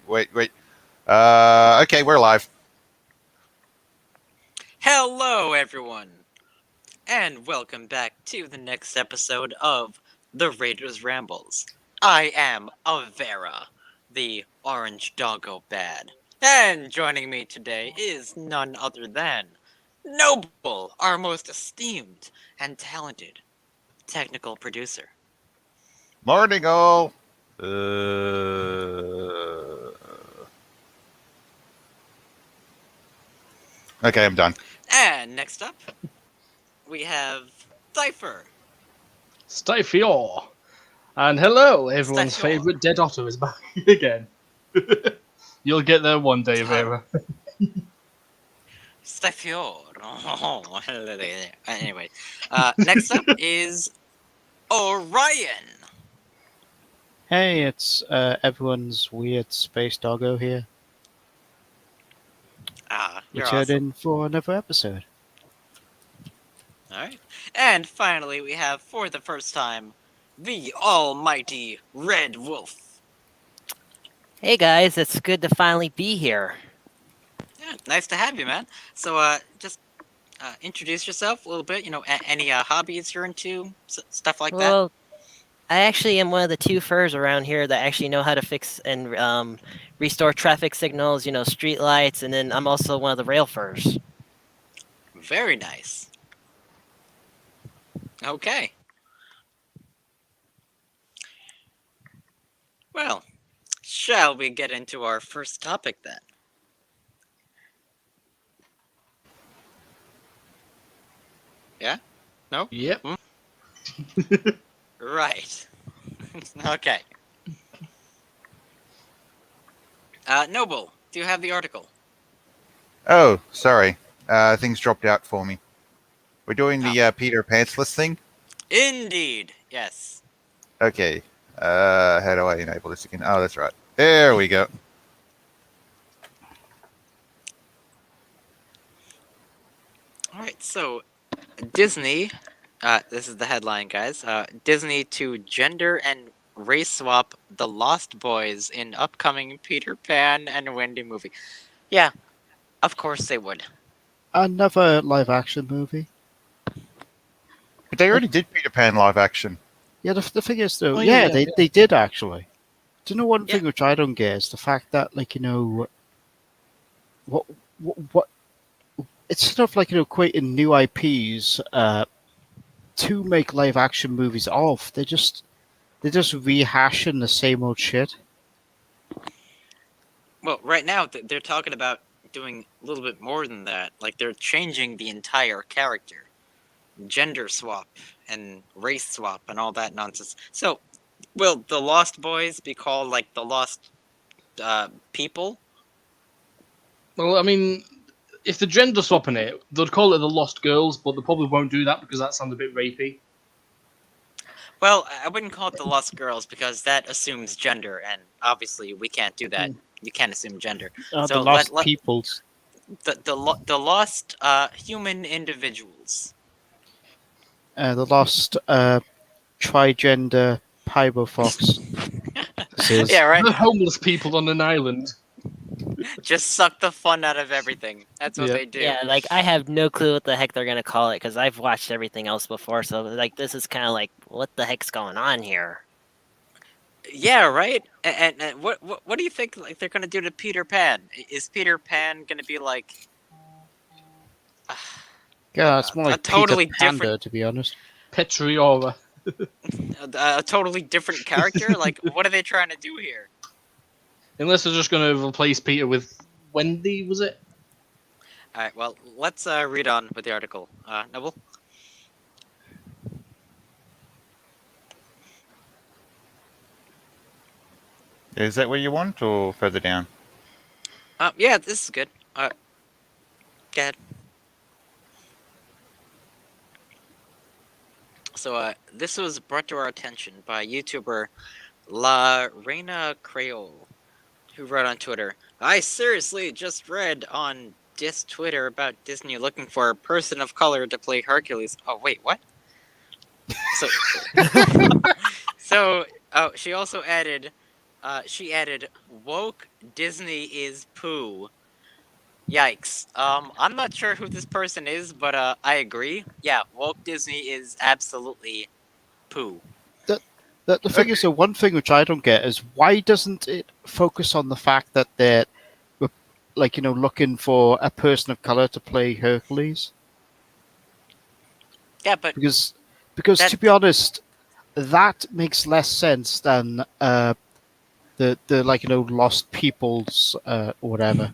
Wait. Okay, we're live. Hello, everyone, and welcome back to the next episode of the Raiders Rambles. I am Avera, the orange doggo bad, and joining me today is none other than Noble, our most esteemed and talented technical producer. Morning, all. Okay, I'm done. And next up, we have Cypher. Styfior. And hello, everyone's Styfior. favourite dead otter is back again. You'll get there one day, Vera. Styfior. Anyway, next up is Orion. Hey, it's everyone's weird space doggo here. You're Returning awesome. for another episode. Alright. And finally, we have, for the first time, the almighty Red Wolf. Hey guys, it's good to finally be here. Yeah, nice to have you, man. So, just introduce yourself a little bit. Any hobbies you're into, stuff like that. Well, I actually am one of the two furs around here that actually know how to fix and restore traffic signals, street lights, and then I'm also one of the rail furs. Very nice. Okay. Well, shall we get into our first topic then? Yeah? No? Yep. Right. Okay. Noble, do you have the article? Oh, sorry. Things dropped out for me. We're doing the Peter Pantsless thing? Indeed, yes. Okay. How do I enable this again? Oh, that's right. There we go. Alright, so Disney, this is the headline, guys. Disney to gender and race swap the Lost Boys in upcoming Peter Pan and Wendy movie. Yeah, of course they would. Another live action movie. But they already did Peter Pan live action. Yeah, the thing is though, Oh, yeah, yeah, they did actually. Do you know one Yeah. thing which I don't get is the fact that what it's sort of like creating new IPs to make live action movies of. They're just rehashing the same old shit. Well, right now they're talking about doing a little bit more than that. Like they're changing the entire character, gender swap and race swap and all that nonsense. So, will the Lost Boys be called like the Lost People? Well, I mean, if they're gender swapping it, they'd call it the Lost Girls, but they probably won't do that because that sounds a bit rapey. Well, I wouldn't call it the Lost Girls because that assumes gender, and obviously we can't do that. You can't assume gender. The So lost let- peoples. The lost human individuals. The lost trigender pyro fox. Yeah, right. The homeless people on an island. Just suck the fun out of everything. That's what Yeah. they do. Yeah, like I have no clue what the heck they're gonna call it because I've watched everything else before, so like this is kind of like what the heck's going on here? Yeah, right. And what do you think like they're gonna do to Peter Pan? Is Peter Pan gonna be like? Yeah, it's more A like totally Peter Panda, different- to be honest. Petriora. A totally different character? Like, what are they trying to do here? Unless they're just going to replace Peter with Wendy, was it? All right. Well, let's read on with the article. Noble. Is that where you want, or further down? Yeah, this is good. Go ahead. So, this was brought to our attention by YouTuber La Reina Creole, who wrote on Twitter, I seriously just read on Twitter about Disney looking for a person of color to play Hercules. Oh, wait, what? So, she also added, She added, "Woke Disney is poo." Yikes. I'm not sure who this person is, but I agree. Yeah, woke Disney is absolutely poo. The thing is, the one thing which I don't get is why doesn't it focus on the fact that they're like looking for a person of color to play Hercules? Yeah, but Because that to be honest, that makes less sense than the lost peoples or whatever.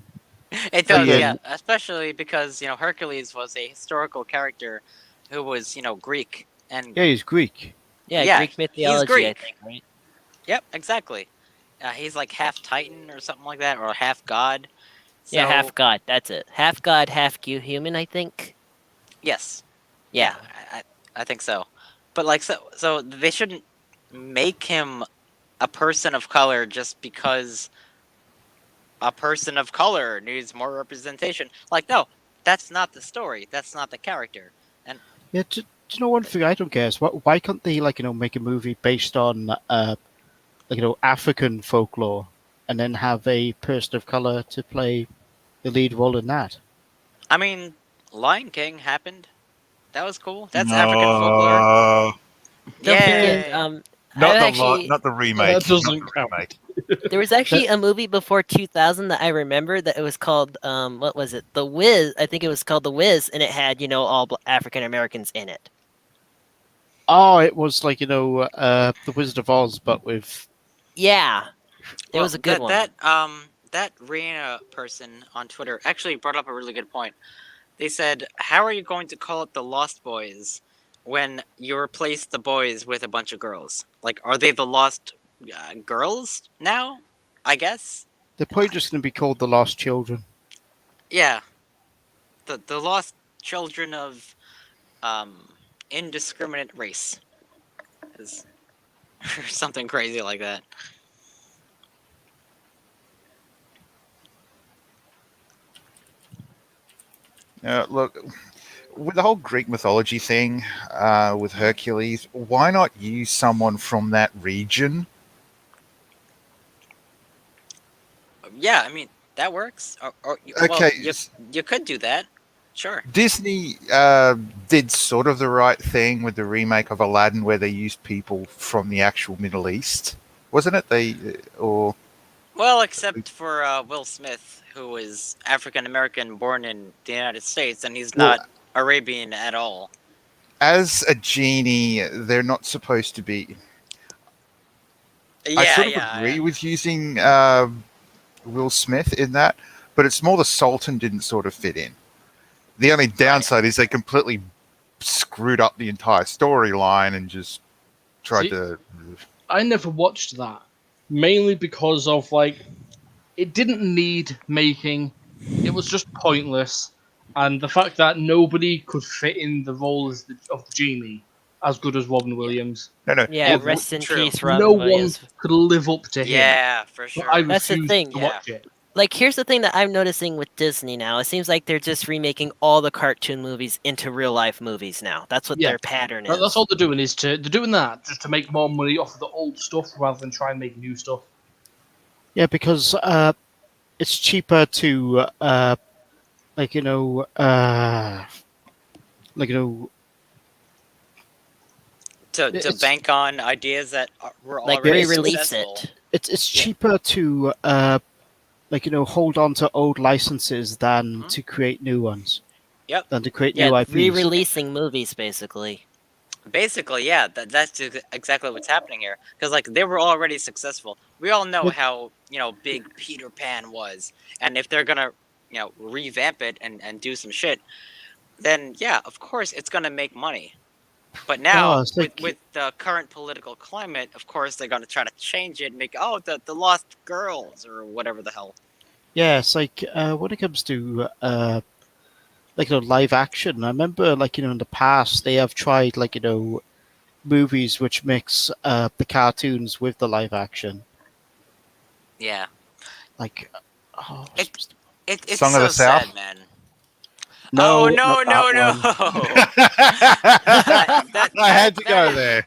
it does, Okay. yeah. Especially because Hercules was a historical character who was Greek, and Yeah, he's Greek. Yeah, Yeah, Greek he's mythology, I Greek. think, right? Yep, exactly. He's like half Titan or something like that, or half god. Yeah, So half god. That's it. Half god, half human, I think. yes, Yeah. I think so. But like so they shouldn't make him a person of color just because a person of color needs more representation. Like, no, that's not the story. That's not the character. And Yeah, do you know one thing I don't get is why can't they make a movie based on African folklore and then have a person of color to play the lead role in that? I mean, Lion King happened. That was cool. That's African folklore. No, Don't forget, Yay! I actually not the remake. That doesn't not the count. remake. there was actually a movie before 2000 that I remember that it was called what was it? The Wiz. I think it was called The Wiz, and it had all African Americans in it. Oh, it was like the Wizard of Oz, but with Yeah, it was a good one. That Rihanna person on Twitter actually brought up a really good point. They said, "How are you going to call it the Lost Boys when you replace the boys with a bunch of girls? Like, are they the Lost girls now? I guess. they're probably just going to be called the Lost Children. Yeah, the lost children of indiscriminate race, is or something crazy like that." Look, with the whole Greek mythology thing, with Hercules, why not use someone from that region? Yeah, I mean that works. Or Okay, you could do that. Sure. Disney did sort of the right thing with the remake of Aladdin, where they used people from the actual Middle East, wasn't it? Well, except for Will Smith, who is African American, born in the United States, and he's Well, not Arabian at all. as a genie, they're not supposed to be. Yeah, I sort of yeah, agree with using Will Smith in that, but it's more the Sultan didn't sort of fit in. The only downside is they completely screwed up the entire storyline and just tried to. I never watched that, mainly because of it didn't need making. It was just pointless, and the fact that nobody could fit in the role of the genie as good as Robin Williams. No. Yeah, It- rest in true. peace, Robin No Williams. one could live up to him. Yeah, for But sure. I That's the refused thing, to yeah. watch it. Like, here's the thing that I'm noticing with Disney now. It seems like they're just remaking all the cartoon movies into real life movies now. That's what Yeah. their pattern is. That's all they're doing they're doing that just to make more money off of the old stuff rather than try and make new stuff. Yeah, because it's cheaper to like you know like To it's- bank on ideas that were Like, already re-release successful. it. it's Yeah. cheaper to hold on to old licenses than Mhm. to create new ones. Yep. Than to create Yeah, new IPs. re-releasing movies, basically. Basically, yeah, that's exactly what's happening here. Because like they were already successful. We all know But- how big Peter Pan was, and if they're gonna revamp it and do some shit, then yeah, of course it's gonna make money. But now it's like- with the current political climate, of course they're gonna try to change it, and make the Lost Girls or whatever the hell. Yeah, it's like when it comes to live action. I remember in the past they have tried movies which mix the cartoons with the live action. Yeah, Like oh, It- it's Song so of the South? sad, man. no, Oh no not no that no! one. That- I had to go that- there.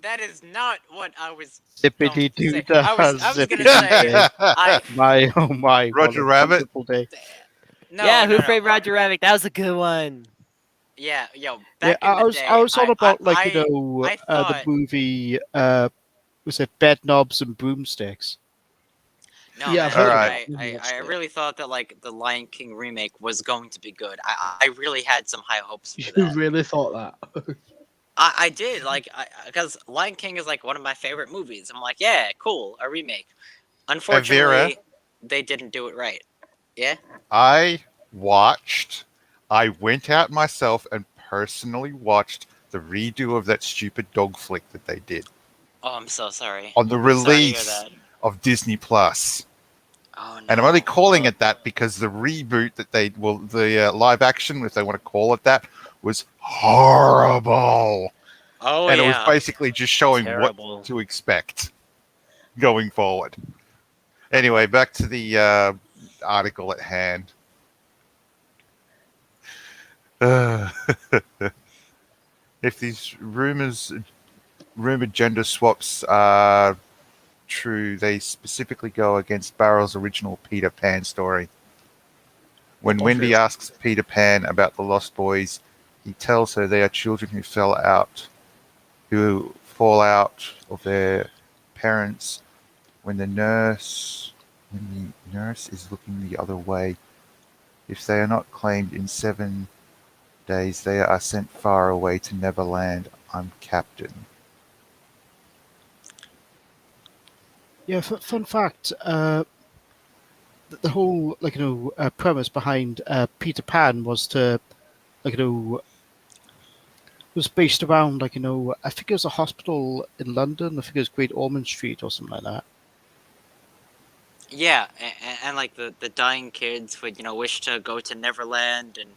That is not what I was Zippity going to say. doo I was zippity gonna say doo. I My oh my! Roger what a Rabbit? wonderful day. no yeah, no Who no. Framed Roger Rabbit? That was a good one. Yeah, yo, Yeah, back in the I day, was on about like I the thought movie was it Bed Knobs and Broomsticks? no Yeah, I've man, All heard like of right. it. Never watched I it. really thought that like the Lion King remake was going to be good. I really had some high hopes for You that. really thought that? I did like because Lion King is like one of my favorite movies. I'm like, yeah, cool, a remake. Vera, Unfortunately, they didn't do it right. Yeah. I went out myself and personally watched the redo of that stupid dog flick that they did Oh, I'm so sorry. on the I'm sorry to hear release that. of Disney Plus. Oh no. And I'm only calling it that because the reboot that the live action, if they want to call it that, was horrible. Oh And it was yeah. basically just showing Terrible. what to expect going forward. Anyway, back to the article at hand. If these rumored gender swaps are true, they specifically go against Barrow's original Peter Pan story. When Wendy Obvious. asks Peter Pan about the Lost Boys, he tells her they are children who fall out of their parents when the nurse is looking the other way. If they are not claimed in 7 days, they are sent far away to Neverland. I'm captain. Yeah, fun fact. The whole premise behind Peter Pan was to like was based around I think it was a hospital in London. I think it was Great Ormond Street or something like that. Yeah, and like the dying kids would wish to go to Neverland and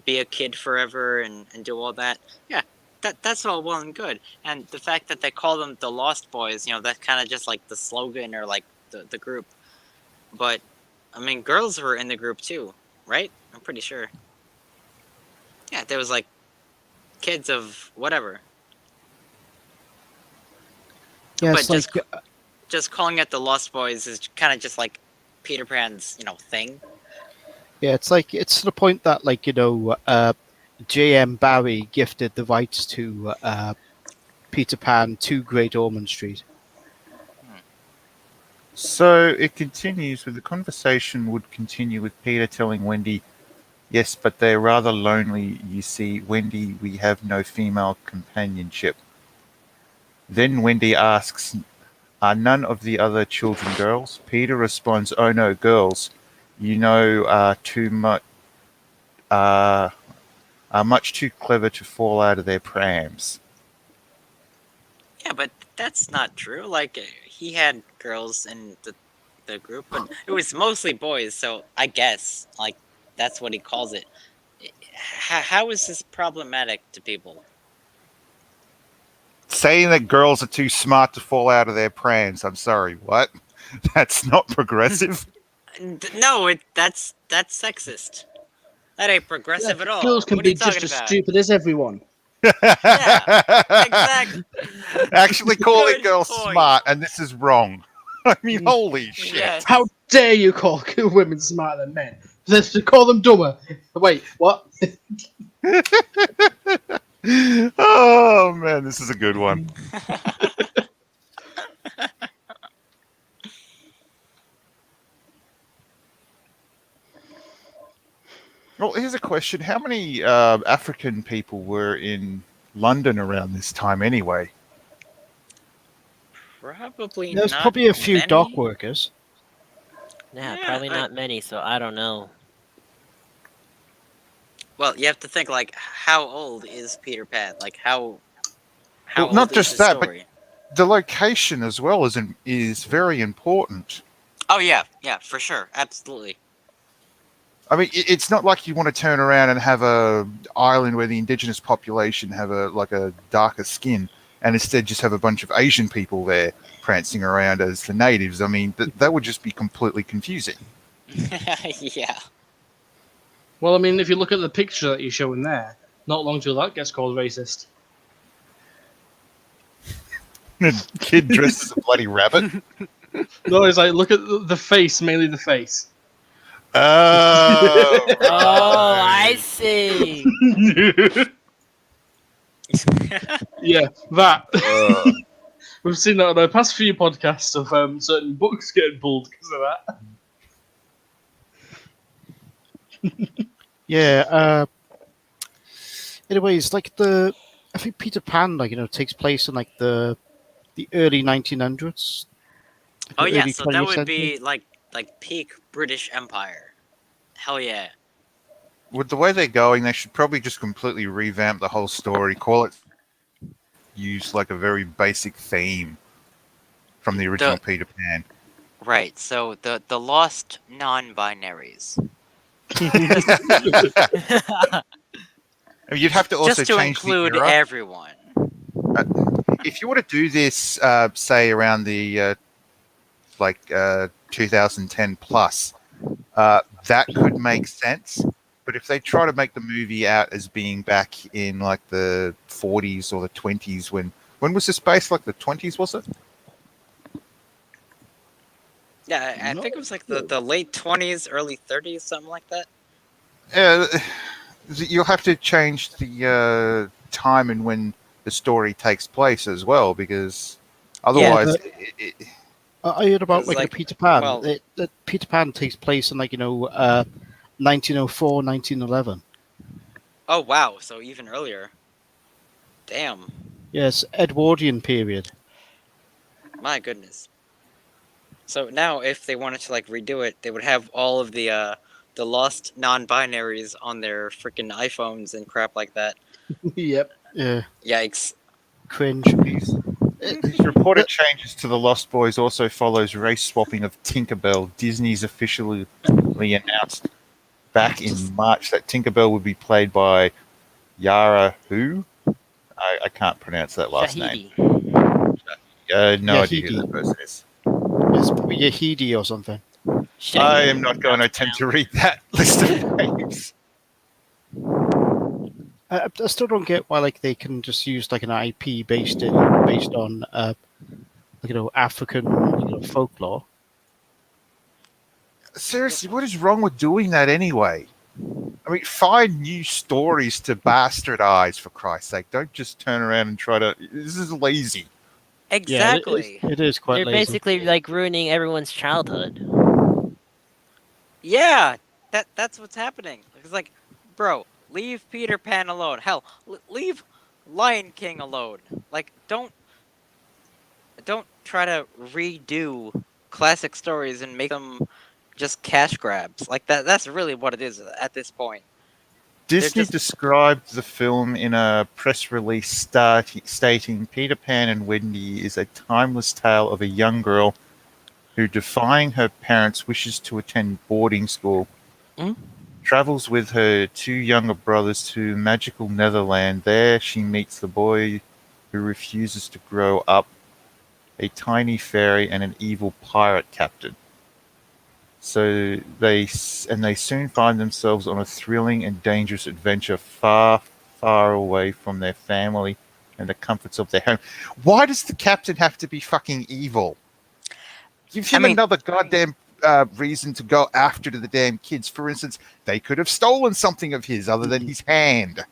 be a kid forever and do all that. Yeah, that's all well and good. And the fact that they call them the Lost Boys, that's kind of just like the slogan or like the group. But I mean, girls were in the group too, right? I'm pretty sure. Yeah, there was like kids of whatever. Yeah, But it's like just calling it the Lost Boys is kind of just like Peter Pan's thing. it's to the point that J.M. Barrie gifted the rights to Peter Pan to Great Ormond Street. So it continues with the conversation would continue with Peter telling Wendy, yes, but they're rather lonely, you see. Wendy, we have no female companionship. Then Wendy asks, are none of the other children girls? Peter responds, oh no, girls. You know, are much too clever to fall out of their prams. Yeah, but that's not true. Like he had girls in the group, but it was mostly boys. So I guess like that's what he calls it. How is this problematic to people? Saying that girls are too smart to fall out of their prams. I'm sorry, what? That's not progressive. No, that's sexist. That ain't progressive at all. Girls can What are you be just talking as about? stupid as everyone. Exactly. Actually calling Good girls point. smart, and this is wrong. I mean, holy shit. Yes. How dare you call women smarter than men? Let's call them dumber. Wait, what? Oh man, this is a good one. Well, here's a question: how many African people were in London around this time, anyway? Probably There's not probably a few many. dock workers. Yeah, Yeah, probably not many, so I don't know. Well, you have to think like, how old is Peter Pan? Like how Well, old not is just the that, but story? the location as well is very important. Oh yeah, for sure, absolutely. I mean, it's not like you want to turn around and have a island where the indigenous population have a darker skin, and instead just have a bunch of Asian people there prancing around as the natives. I mean, that would just be completely confusing. Yeah. Well, I mean, if you look at the picture that you're showing there, not long till that gets called racist. Kid dressed as a bloody rabbit. No, it's like look at the face, mainly the face. Oh, Oh, I right. see. Yeah, that. Uh, We've seen that on the past few podcasts of certain books getting pulled because of that. Yeah. Anyways, like I think Peter Pan, takes place in like the early 1900s, like Oh the yeah, early so that 20th would century. be like peak British Empire. Hell yeah. with the way they're going, they should probably just completely revamp the whole story. Call it, use like a very basic theme from the original Peter Pan. Right, so the lost non-binaries. I mean, you'd have to also Just to change the include era. everyone. If you were to do this, say around the 2010 plus, that could make sense. But if they try to make the movie out as being back in like the 40s or the 20s, when was this based? Like the 20s, was it? Yeah, I think it was like the late 20s, early 30s, something like that. You'll have to change the time and when the story takes place as well, because otherwise, I heard about It's a like, Peter Pan. well- Peter Pan takes place in 1904, 1911. Oh wow, so even earlier. Damn. Yes, Edwardian period. My goodness. So now, if they wanted to like redo it, they would have all of the lost non-binaries on their freaking iPhones and crap like that. Yep. Yeah, Yikes! cringe. these reported changes to the Lost Boys also follows race swapping of Tinkerbell. Disney's officially announced back in March that Tinkerbell would be played by Yara who? I can't pronounce that last name. Shahidi. No idea who Yahidi. that person is. It's probably Yahidi or something. I am not going to attempt to read that list of names. I still don't get why they can just use an IP based on African folklore. Seriously, what is wrong with doing that anyway? I mean, find new stories to bastardize, for Christ's sake. Don't just turn around and try to... This is lazy. Exactly. Yeah, it is quite You're lazy. basically ruining everyone's childhood. Yeah, that's what's happening. It's like, bro, leave Peter Pan alone. Hell, leave Lion King alone. Like, don't try to redo classic stories and make them just cash grabs. Like that's really what it is at this point. Disney just- described the film in a press release stating Peter Pan and Wendy is a timeless tale of a young girl who, defying her parents' wishes to attend boarding school, travels with her two younger brothers to magical Netherland. There she meets the boy who refuses to grow up, a tiny fairy, and an evil pirate captain. So they soon find themselves on a thrilling and dangerous adventure far, far away from their family and the comforts of their home. Why does the captain have to be fucking evil? Give him another goddamn reason to go after the damn kids. For instance, they could have stolen something of his other than his hand.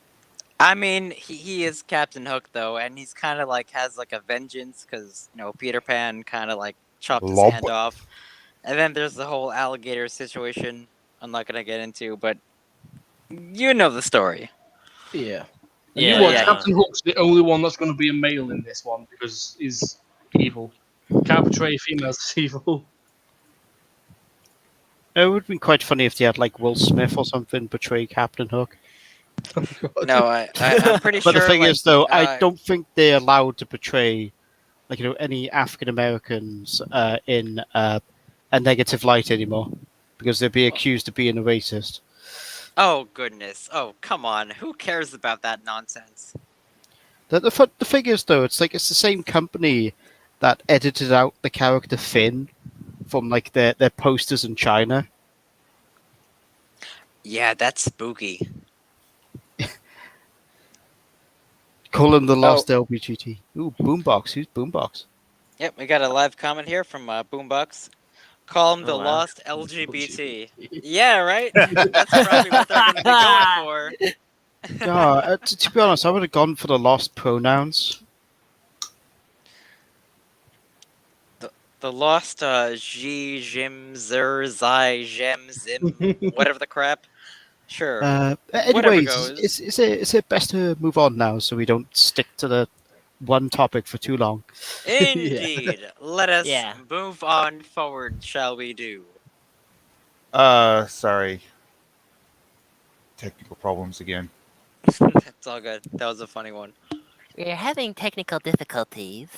I mean, he is Captain Hook though, and he's kind of has a vengeance because Peter Pan kind of chopped his hand off, and then there's the whole alligator situation. I'm not gonna get into, but you know the story. Yeah. Yeah. Captain Hook's the only one that's going to be a male in this one because he's evil. Can't portray females as evil. It would be quite funny if they had Will Smith or something portray Captain Hook. No, I'm pretty sure. But the thing is, though, I uh, don't think they're allowed to portray any African Americans in a negative light anymore because they'd be accused of being a racist. Oh goodness! Oh come on! Who cares about that nonsense? The thing is, though, it's the same company that edited out the character Finn from their posters in China. Yeah, that's spooky. Call him the Lost LBGT. Ooh, Boombox. Who's Boombox? Yep, we got a live comment here from Boombox. Call him the Oh, wow. lost LGBT. Yeah, right? That's probably what they're going to be going for. To be honest, I would have gone for the lost pronouns. The lost Ji, Jim, Zer, Zai, Jem, Zim, whatever the crap. Sure. Whatever Anyways, goes. is it best to move on now so we don't stick to the one topic for too long? Indeed. Let us Yeah. move on forward, shall we do? Sorry. Technical problems again. It's all good. That was a funny one. We're having technical difficulties.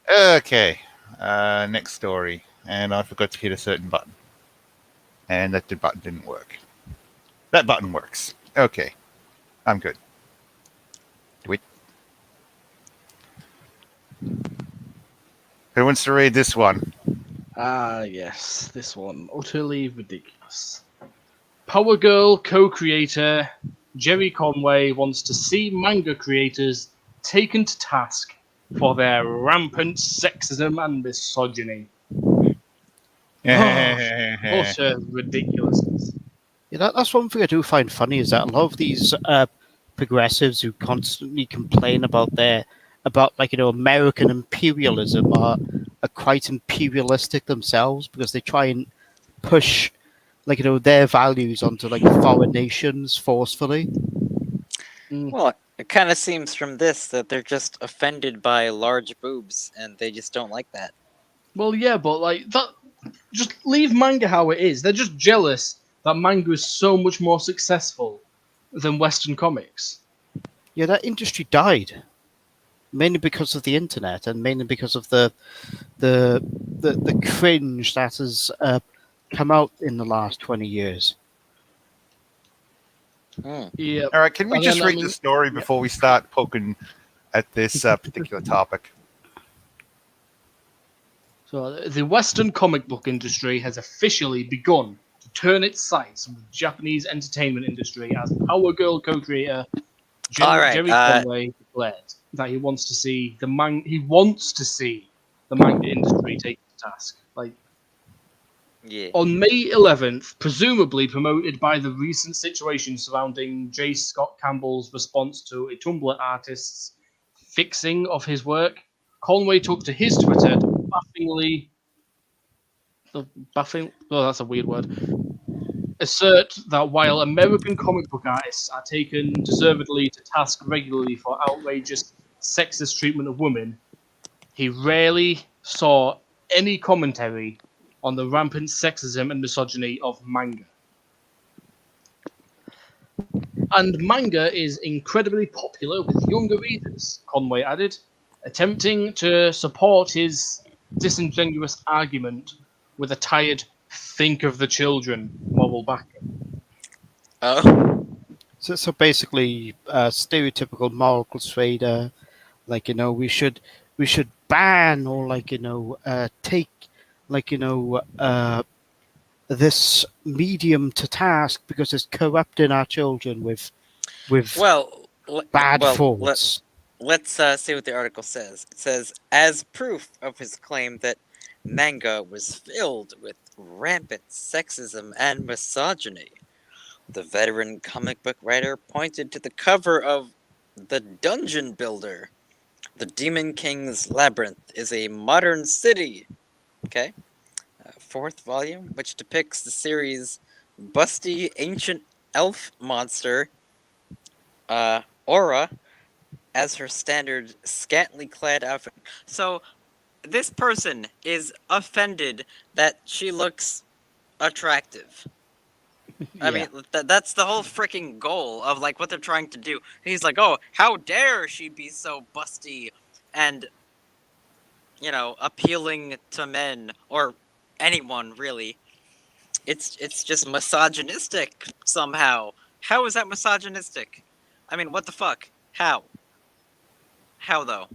Okay. Next story. And I forgot to hit a certain button. And that button didn't work. That button works. Okay. I'm good. Wait. Who wants to read this one? Ah, yes, this one. Utterly ridiculous. Power Girl co-creator Jerry Conway wants to see manga creators taken to task for their rampant sexism and misogyny. Utter ridiculousness. Yeah, that's one thing I do find funny is that a lot of these progressives who constantly complain about American imperialism are quite imperialistic themselves because they try and push their values onto foreign nations forcefully. Well, it kind of seems from this that they're just offended by large boobs and they just don't like that. Well, yeah, but that, just leave manga how it is. They're just jealous that manga is so much more successful than Western comics. Yeah, that industry died mainly because of the internet and mainly because of the cringe that has come out in the last 20 years. Yeah. All right, can we And just then, read the story before we start poking at this particular topic? So the Western comic book industry has officially begun to turn its sights on the Japanese entertainment industry as Power Girl co-creator Jerry Conway declared that he wants to see the manga industry taken to task. Yeah. On May 11th, presumably promoted by the recent situation surrounding J. Scott Campbell's response to a Tumblr artist's fixing of his work, Conway took to his Twitter to that's a weird word. Assert that while American comic book artists are taken deservedly to task regularly for outrageous sexist treatment of women, he rarely saw any commentary on the rampant sexism and misogyny of manga. And manga is incredibly popular with younger readers, Conway added, attempting to support his disingenuous argument with a tired think of the children moral backing. Oh. So basically, stereotypical moral crusader, we should ban or take this medium to task because it's corrupting our children with bad thoughts. Let's see what the article says. It says, as proof of his claim that manga was filled with rampant sexism and misogyny, the veteran comic book writer pointed to the cover of The Dungeon Builder. The Demon King's Labyrinth is a modern city. Okay. Fourth volume, which depicts the series' busty ancient elf monster, Aura, as her standard scantily clad outfit. So, this person is offended that she looks attractive. I mean, that's the whole freaking goal of what they're trying to do. He's like, oh, how dare she be so busty and, appealing to men or anyone really. It's just misogynistic somehow. How is that misogynistic? I mean, what the fuck? How? How though?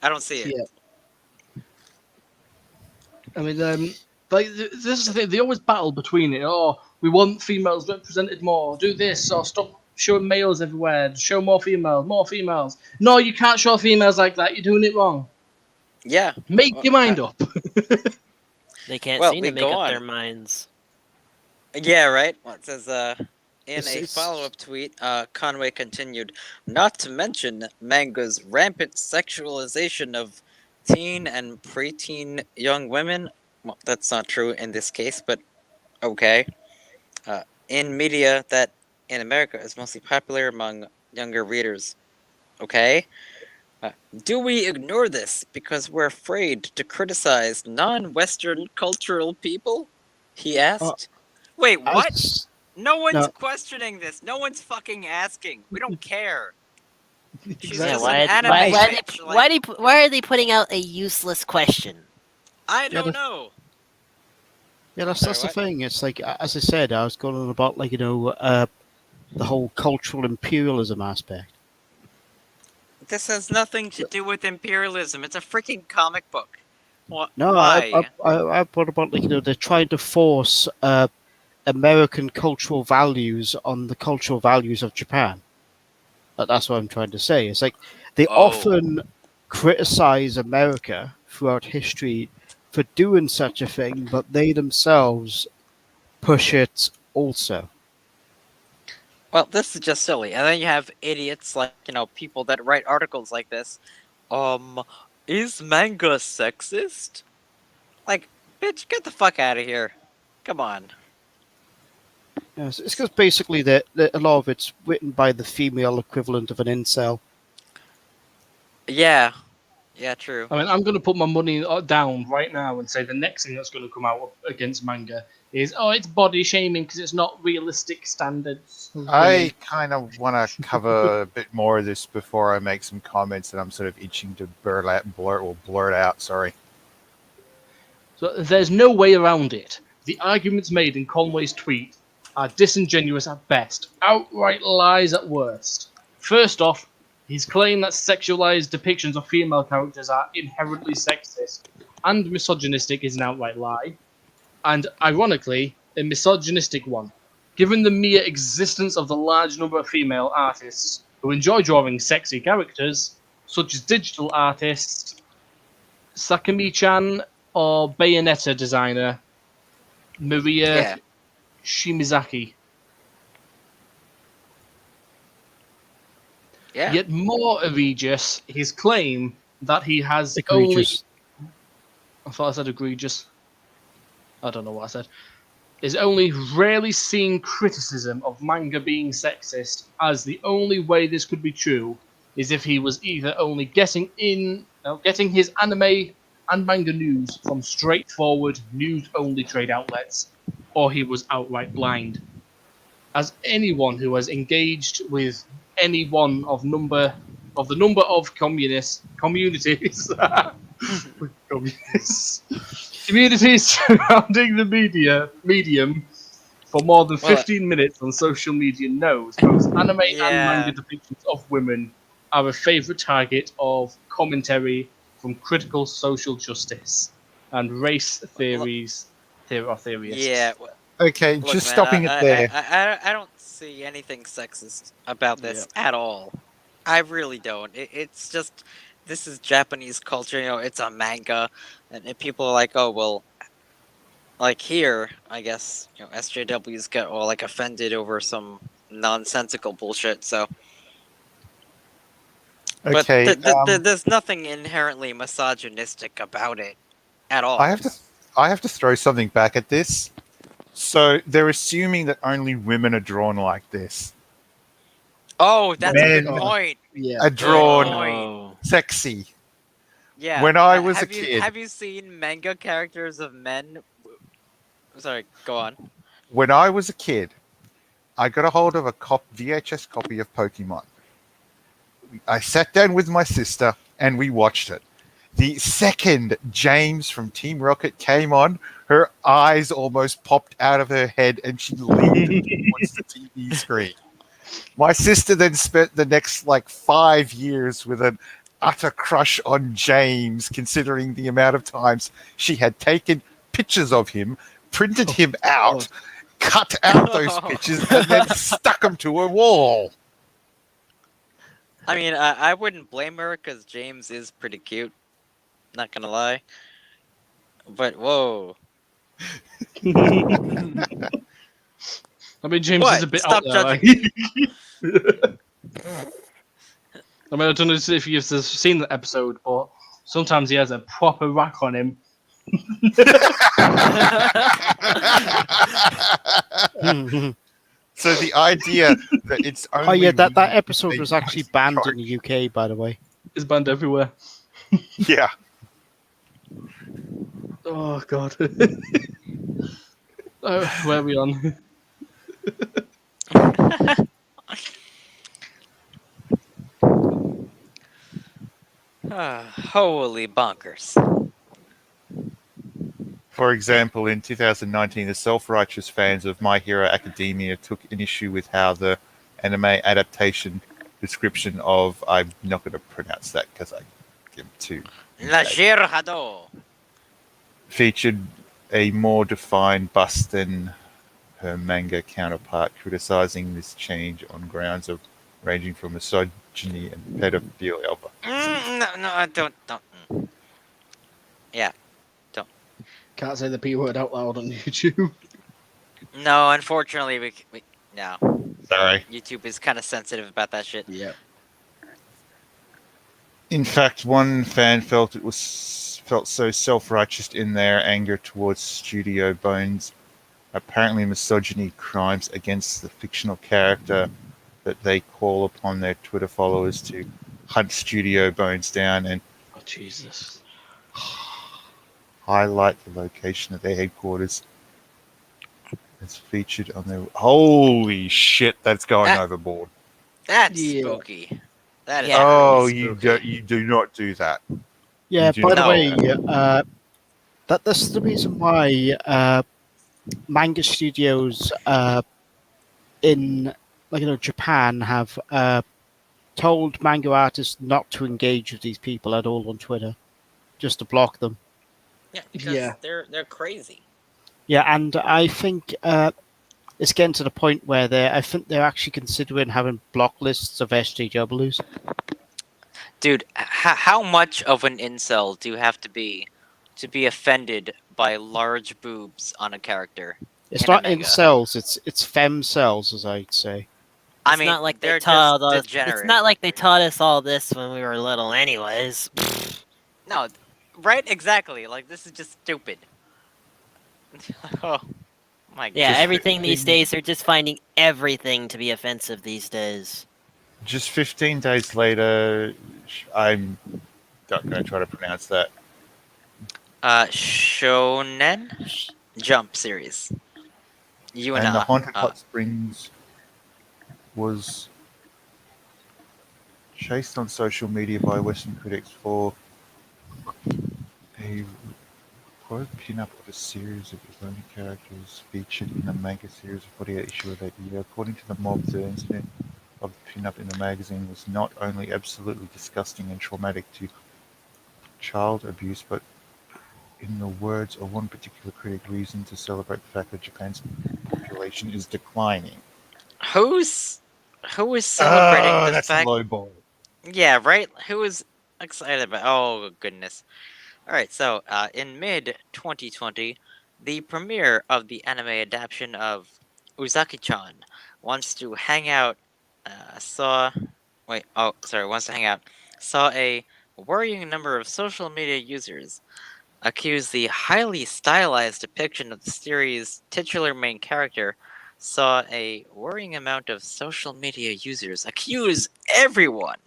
I don't see it. Yeah. I mean, this is the thing. They always battle between it. Oh, we want females represented more. Do this or stop showing males everywhere. Show more females, more females. No, you can't show females like that. You're doing it wrong. Yeah. Make Well, your mind up. They can't Well, seem we to make go up on. their minds. Yeah, right. Well, it says in It's- a follow-up tweet, Conway continued, not to mention manga's rampant sexualization of teen and preteen young women. Well, that's not true in this case, but okay. In media that in America is mostly popular among younger readers. Okay. Do we ignore this because we're afraid to criticize non-Western cultural people? He asked. Wait, what? as- No one's No. questioning this. No one's fucking asking. We don't care. She's Yeah, just Exactly. an anime bitch. Like, why are they putting out a useless question? I Yeah, don't know. Yeah, that's Sorry, the what? thing. It's like, as I said, I was going on about the whole cultural imperialism aspect. This has nothing to do with imperialism. It's a freaking comic book. What? No, Why? I brought about they're trying to force American cultural values on the cultural values of Japan. That's what I'm trying to say. It's like they Oh. often criticize America throughout history for doing such a thing, but they themselves push it also. Well, this is just silly. And then you have idiots like, people that write articles like this. Is manga sexist? Like, bitch, get the fuck out of here. Come on. Yes, it's because basically that a lot of it's written by the female equivalent of an incel. Yeah. Yeah, true. I mean, I'm going to put my money down right now and say the next thing that's going to come out against manga is, it's body shaming because it's not realistic standards. of women. I kind of want to cover a bit more of this before I make some comments that I'm sort of itching to blurt out. Sorry. So there's no way around it. The arguments made in Conway's tweet are disingenuous at best, outright lies at worst. First off, his claim that sexualized depictions of female characters are inherently sexist and misogynistic is an outright lie, and ironically, a misogynistic one, given the mere existence of the large number of female artists who enjoy drawing sexy characters, such as digital artist Sakami-chan or Bayonetta designer Maria Yeah. Shimizaki. Yeah. Yet more egregious, his claim that he has only... Egregious. I thought I said egregious. I don't know what I said. Is only rarely seen criticism of manga being sexist, as the only way this could be true is if he was either only getting his anime and manga news from straightforward news-only trade outlets, or he was outright blind. As anyone who has engaged with any one of the number of communities communities surrounding the medium for more than 15 minutes on social media knows both anime and manga depictions of women are a favourite target of commentary from critical social justice and race theories or theorists. Yeah. Okay, Look, just man, stopping it there. I don't see anything sexist about this at all. I really don't. It's just, this is Japanese culture. It's a manga, and people are like, oh well. Like here, I guess SJWs get all like offended over some nonsensical bullshit. So, Okay, but there's nothing inherently misogynistic about it at all. I have to throw something back at this. So they're assuming that only women are drawn like this. Oh, that's a good Men point. Yeah. are drawn Oh. sexy. Yeah. When I was a have kid- have you seen manga characters of men? Sorry, go on. When I was a kid, I got a hold of a VHS copy of Pokemon. I sat down with my sister and we watched it. The second James from Team Rocket came on, her eyes almost popped out of her head and she leaned towards the TV screen. My sister then spent the next 5 years with an utter crush on James, considering the amount of times she had taken pictures of him, printed him out, cut out those pictures and then stuck them to a wall. I mean, I wouldn't blame her because James is pretty cute. Not gonna lie. But whoa. I mean, James What? is a bit Stop out there. judging I mean, I don't know if you've seen the episode, but sometimes he has a proper rack on him. So the idea that it's only Oh yeah, that women episode they was actually post banned chart- in the UK, by the way. It's banned everywhere. Yeah. Oh god. Where are we on? Holy bonkers. For example, in 2019, the self-righteous fans of My Hero Academia took an issue with how the anime adaptation description of, I'm not going to pronounce that because I give too, La Hado. featured a more defined bust than her manga counterpart, criticizing this change on grounds of ranging from misogyny and pedophilia. No, I don't. Yeah. Can't say the P word out loud on YouTube. No, unfortunately, we no. Sorry. YouTube is kind of sensitive about that shit. Yeah. In fact, one fan felt so self-righteous in their anger towards Studio Bones' apparently misogyny crimes against the fictional character that they call upon their Twitter followers to hunt Studio Bones down and Oh Jesus. highlight the location of their headquarters. It's featured on their... Holy shit, that's going overboard. That's Yeah. spooky. That is Yeah. Oh, really you spooky. do not do that. Yeah, You do by the not way, know. that's the reason why manga studios in Japan have told manga artists not to engage with these people at all on Twitter, just to block them. Yeah, because Yeah. they're crazy. Yeah, and I think it's getting to the point where I think they're actually considering having block lists of SJWs. Dude, how much of an incel do you have to be offended by large boobs on a character? It's In a not manga. incels, it's femcells, as I'd say. I It's mean, not like they're they taught just us. degenerate. It's not like they taught us all this when we were little, anyways. No, right? Exactly. Like, this is just stupid. Oh my god. Yeah, Just everything these 15 days, they're just finding everything to be offensive these days. Just 15 days later, I'm not going to try to pronounce that. Shonen Jump series. And the Haunted Hot Springs was chased on social media by Western critics for a quote pin-up of a series of Ironic characters featured in a manga series of 48 issue of that year. According to the mob, the incident of the pin-up in the magazine was not only absolutely disgusting and traumatic to child abuse, but in the words of one particular critic, reason to celebrate the fact that Japan's population is declining. Who is celebrating the that's fact? low ball. Yeah, right. Who is excited about? Oh goodness. All right. So, in mid 2020, the premiere of the anime adaptation of Uzaki-chan wants to hang out. Saw a worrying number of social media users accuse the highly stylized depiction of the series' titular main character. Saw a worrying amount of social media users accuse everyone,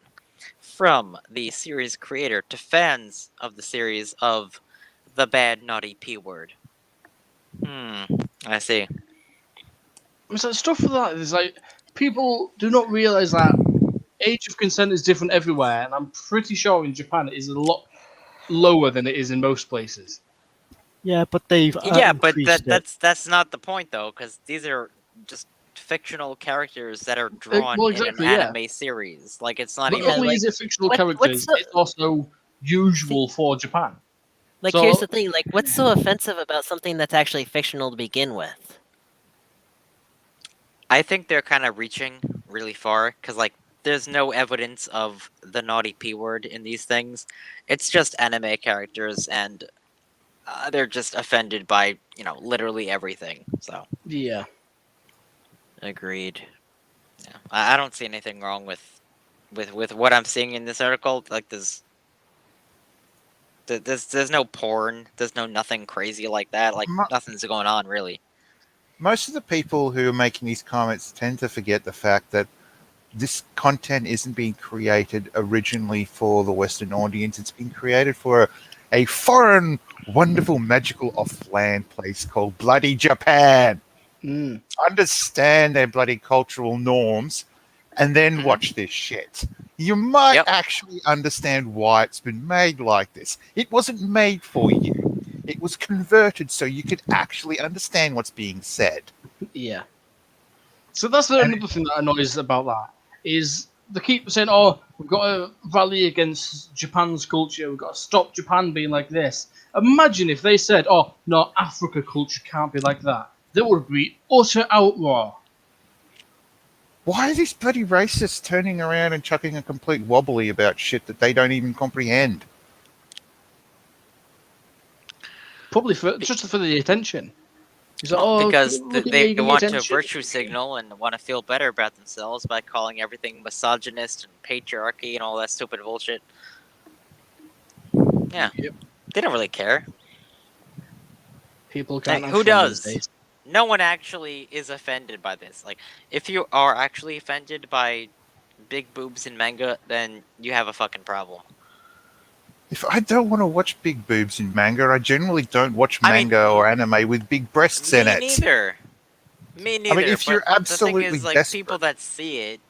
from the series creator to fans of the series, of the bad naughty P word. I see. So stuff like that is like people do not realize that age of consent is different everywhere, and I'm pretty sure in Japan it is a lot lower than it is in most places. Yeah, but they've Yeah, but increased it. that's not the point though, because these are just fictional characters that are drawn well, in exactly, an yeah. anime series. Like, it's not Not even only like, is it fictional what's characters, the- it's also usual for Japan. Like, So- here's the thing. Like, what's so offensive about something that's actually fictional to begin with? I think they're kind of reaching really far because, like, there's no evidence of the naughty P word in these things. It's just anime characters, and they're just offended by, literally everything. So, Yeah. agreed. Yeah, I don't see anything wrong with what I'm seeing in this article. Like, there's no porn. There's no nothing crazy like that. Like, Mo- nothing's going on really. Most of the people who are making these comments tend to forget the fact that this content isn't being created originally for the Western audience. It's been created for a foreign, wonderful, magical off-land place called bloody Japan. Mm. Understand their bloody cultural norms and then Mhm. watch this shit. You might Yep. actually understand why it's been made like this. It wasn't made for you. It was converted so you could actually understand what's being said. Yeah. So that's another thing that annoys about that is they keep saying, "Oh, we've got to rally against Japan's culture. We've got to stop Japan being like this." Imagine if they said, "Oh, no, Africa culture can't be like that." There would be utter outroar. Why are these bloody racists turning around and chucking a complete wobbly about shit that they don't even comprehend? Probably just for the attention. He's like, Well, "Oh, because look at they me, give me want to attention." virtue signal and want to feel better about themselves by calling everything misogynist and patriarchy and all that stupid bullshit. Yeah, Yep. they don't really care. People Like, can't who actually these does? days. No one actually is offended by this. Like, if you are actually offended by big boobs in manga, then you have a fucking problem. If I don't want to watch big boobs in manga, I generally don't watch I mean, manga or anime with big breasts in Me it. neither. Me I neither. mean, if But you're the thing absolutely is, like, people desperate, that see it.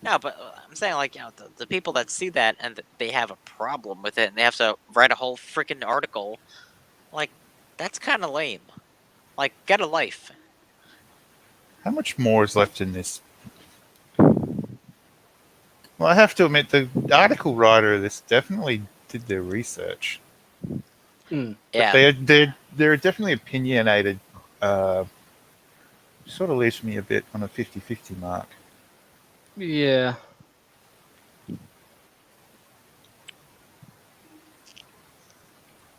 No, but I'm saying, like, the people that see that and they have a problem with it and they have to write a whole freaking article, like, that's kind of lame. Like, get a life. how much more is left in this? Well, I have to admit, the article writer of this definitely did their research. Mm. But Yeah. they're definitely opinionated. Uh, Sort of leaves me a bit on a 50-50 mark. Yeah.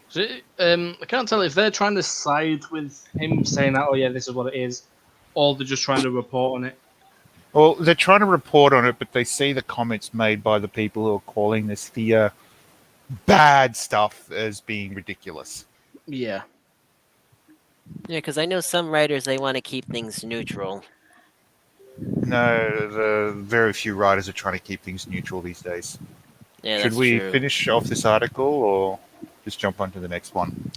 So, I can't tell if they're trying to side with him saying that, "Oh yeah, this is what it is," or they're just trying to report on it. Well, they're trying to report on it, but they see the comments made by the people who are calling this the bad stuff as being ridiculous. Yeah. Yeah, because I know some writers they want to keep things neutral. No, the very few writers are trying to keep things neutral these days. Yeah, Should that's we true. finish off this article or just jump on to the next one?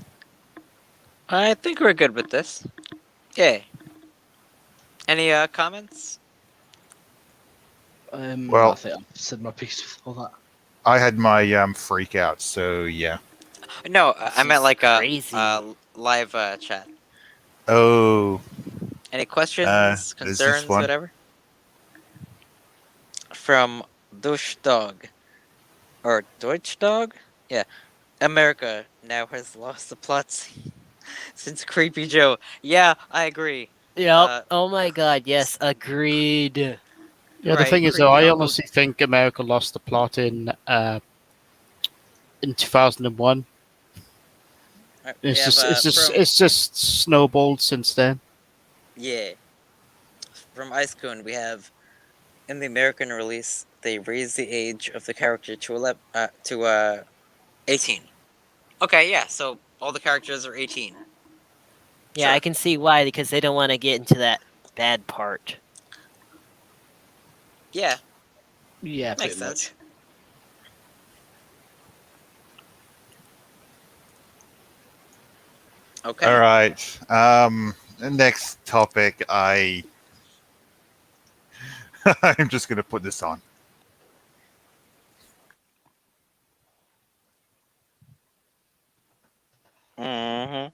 I think we're good with this. Yeah. Any comments? I Well, think I've said my piece before that. I had my freak out, so yeah. No, This I meant is like a crazy. live chat. Oh, Any questions, there's this concerns, one. whatever? From Dush Dog. Or Deutsch Dog? Yeah. America now has lost the plot since Creepy Joe. Yeah, I agree. Yep. Oh my god, yes, agreed. Yeah, the Right, thing is, though, Creepy I Uncle. honestly think America lost the plot in 2001. We It's have just snowballed since then. yeah, from Ice Cone we have in the American release they raised the age of the character to 18. Okay, yeah, so all the characters are 18. Yeah, I Sure. can see why because they don't want to get into that bad part. Yeah, Yeah, makes pretty sense. much. Okay. All right. The next topic, I'm just going to put this on. Mm-hmm.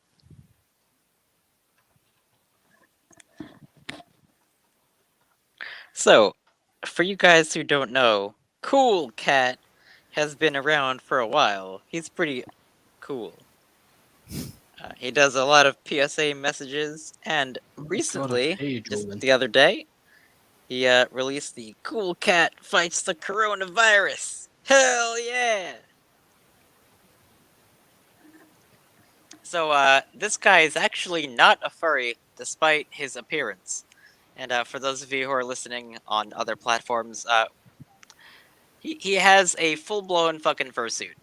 So, for you guys who don't know, Cool Cat has been around for a while. He's pretty cool. He does a lot of PSA messages, and Oh my God, a recently, page just rolling. the other day, he released the Cool Cat Fights the Coronavirus. Hell yeah! So this guy is actually not a furry, despite his appearance. And for those of you who are listening on other platforms, he has a full-blown fucking fursuit.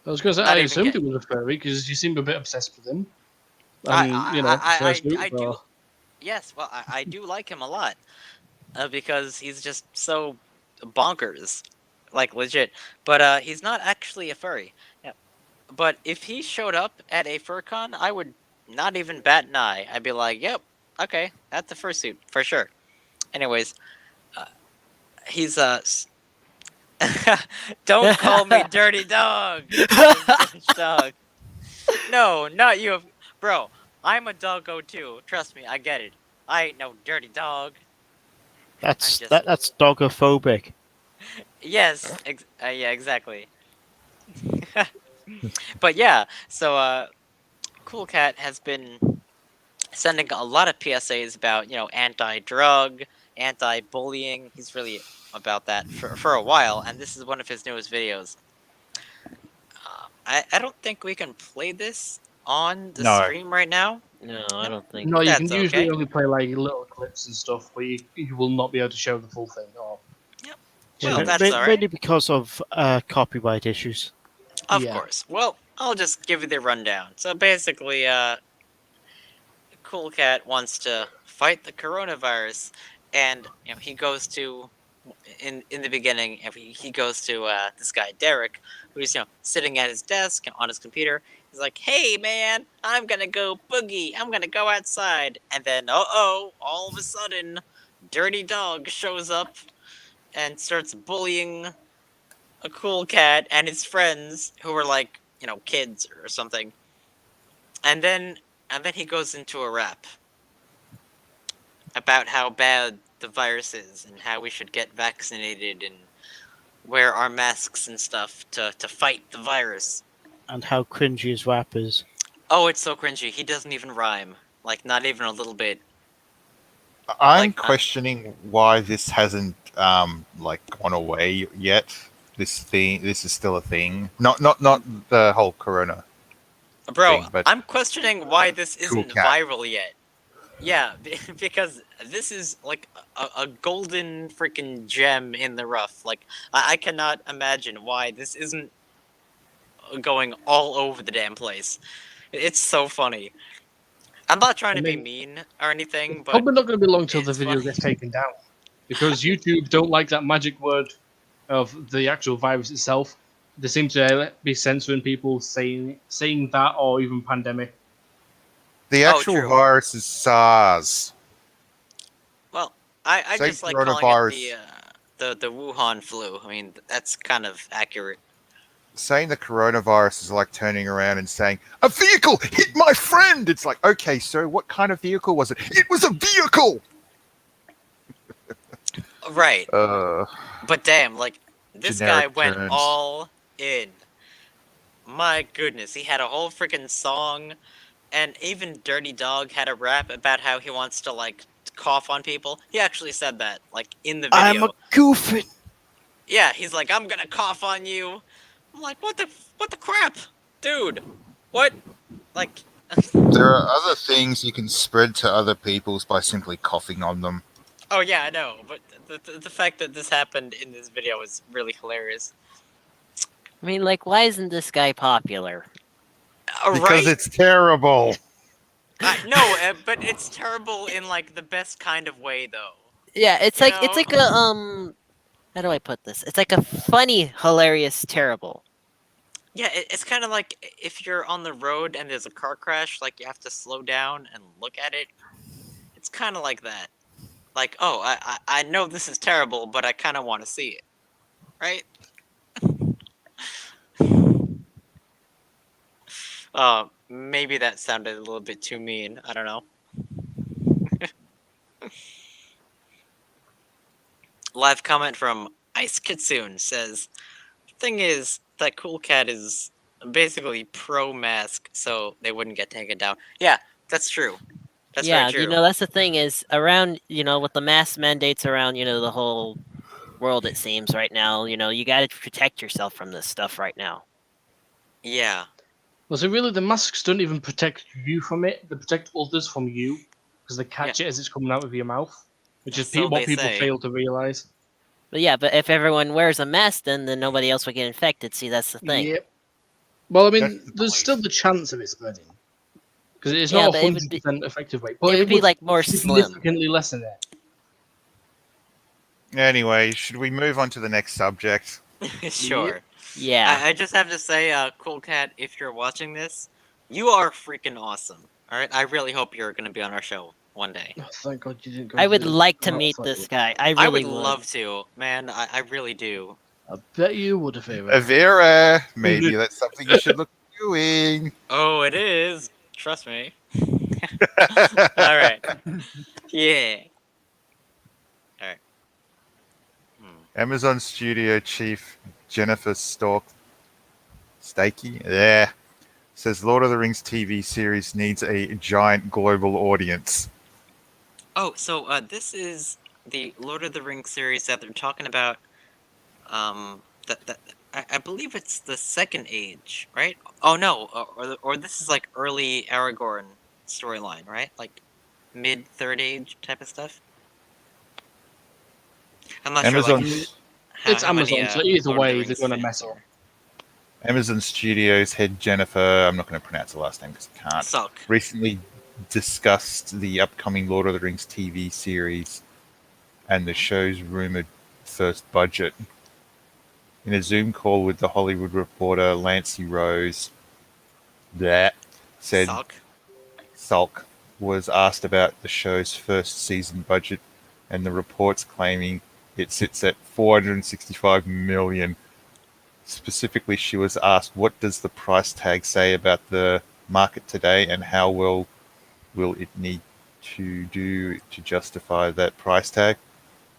I was going to say, Not I even assumed it kidding. was a furry because you seemed a bit obsessed with him. I And, I fursuit, do. so... Yes, well, I do like him a lot because he's just so bonkers, like legit. But he's not actually a furry. Yeah. But if he showed up at a furcon, I would not even bat an eye. I'd be like, "Yep, okay, that's a fursuit for sure." Anyways, uh, he's don't call me dirty dog, you bitch dog. No, not you, bro. I'm a doggo too. Trust me, I get it. I ain't no dirty dog. I'm That's just that's dogophobic. yes, yeah, exactly. But yeah, so Cool Cat has been sending a lot of PSAs about anti-drug, anti-bullying. He's really about that for a while, and this is one of his newest videos. I don't think we can play this on the No. stream right now. No, I don't think. No, you can That's usually okay. only play like little clips and stuff, but you will not be able to show the full thing. Or Yep. Yeah, Well, that's all right. mainly because of copyright issues. Of Yeah. course. Well, I'll just give you the rundown. So basically, Cool Cat wants to fight the coronavirus, and he goes to in the beginning. He goes to this guy Derek, who's sitting at his desk on his computer. He's like, "Hey man, I'm gonna go boogie. I'm gonna go outside." And then, all of a sudden, Dirty Dog shows up and starts bullying a Cool Cat and his friends who were like kids or something. And then he goes into a rap about how bad the virus is and how we should get vaccinated and wear our masks and stuff to fight the virus. And how cringy his rap is. Oh, it's so cringy. He doesn't even rhyme. Like, not even a little bit. I'm Like, questioning why this hasn't like gone away yet. This is still a thing. Not the whole corona bro, thing, but I'm questioning why this Cool isn't Cat. viral yet. Yeah, because this is like a golden freaking gem in the rough. Like, I cannot imagine why this isn't going all over the damn place. It's so funny. I'm not trying to be mean, mean or anything, It's but probably not going to be long till the it's video funny. gets taken down because YouTube don't like that magic word of the actual virus itself. They seem to be censoring people saying that or even pandemic. the Oh, actual true. virus is SARS. Well, I Say just like calling it coronavirus. the Wuhan flu. I mean, that's kind of accurate. Saying the coronavirus is like turning around and saying, "A vehicle hit my friend." It's like, okay, so what kind of vehicle was it? It was a vehicle. Right. Uh, But damn, like, this guy Generic went terms. all in. My goodness, he had a whole freaking song, and even Dirty Dog had a rap about how he wants to, like, cough on people. He actually said that, like, in the video. I'm a goofy. Yeah, he's like, "I'm gonna cough on you." I'm like, what the crap? Dude, what? Like, there are other things you can spread to other peoples by simply coughing on them. oh yeah, I know, but the fact that this happened in this video is really hilarious. I mean, like, why isn't this guy popular? Because Right? it's terrible. No, but it's terrible in like the best kind of way, though. Yeah, it's You like know? a How do I put this? It's like a funny, hilarious, terrible. Yeah, it's kind of like if you're on the road and there's a car crash, like you have to slow down and look at it. It's kind of like that. Like, oh, I know this is terrible, but I kind of want to see it, right? Maybe that sounded a little bit too mean. I don't know. Live comment from Ice Kitsune says, "Thing is, that Cool Cat is basically pro-mask, so they wouldn't get taken down. Yeah, that's true. That's very Yeah, true. that's the thing is around, with the mask mandates around, the whole world it seems right now, you got to protect yourself from this stuff right now. Yeah. Well, so really, the masks don't even protect you from it; they protect others from you because they catch it as it's coming out of your mouth, which is So what they people say. fail to realize. But yeah, but if everyone wears a mask, then nobody else will get infected. See, that's the thing. Yep. Well, I mean, That's the there's belief. still the chance of it spreading because it's Yeah, not but a it would be 100% effective way, but it it would be would like more slim. significantly lessen it. Anyway, should we move on to the next subject? Sure. Yeah. I just have to say, Cool Cat, if you're watching this, you are freaking awesome. Alright? I really hope you're gonna be on our show one day. Oh, thank God you didn't go. I would to the like to health meet site. this guy. I I really would love to, man. I really do. I bet you would have favored. Avera, maybe that's something you should look at doing. Oh, it is. Trust me. Alright. Yeah. Alright. Amazon Studio Chief Jennifer Stakey, yeah, says Lord of the Rings TV series needs a giant global audience. Oh, so this is the Lord of the Rings series that they're talking about. I believe it's the Second Age, right? Oh no, or this is like early Aragorn storyline, right? Like mid Third Age type of stuff. I'm not sure. Amazon, Like, It's how many, Amazon, so either Lord of the way, they're Rings going to fans mess are up. there? Amazon Studios head Jennifer, I'm not going to pronounce the last name because I can't, Suck. recently discussed the upcoming Lord of the Rings TV series and the show's rumored first budget. In a Zoom call with the Hollywood Reporter, Lancey Rose, that said Suck. Salk was asked about the show's first season budget, and the reports claiming it sits at 465 million. Specifically, she was asked, what does the price tag say about the market today, and how well will it need to do to justify that price tag?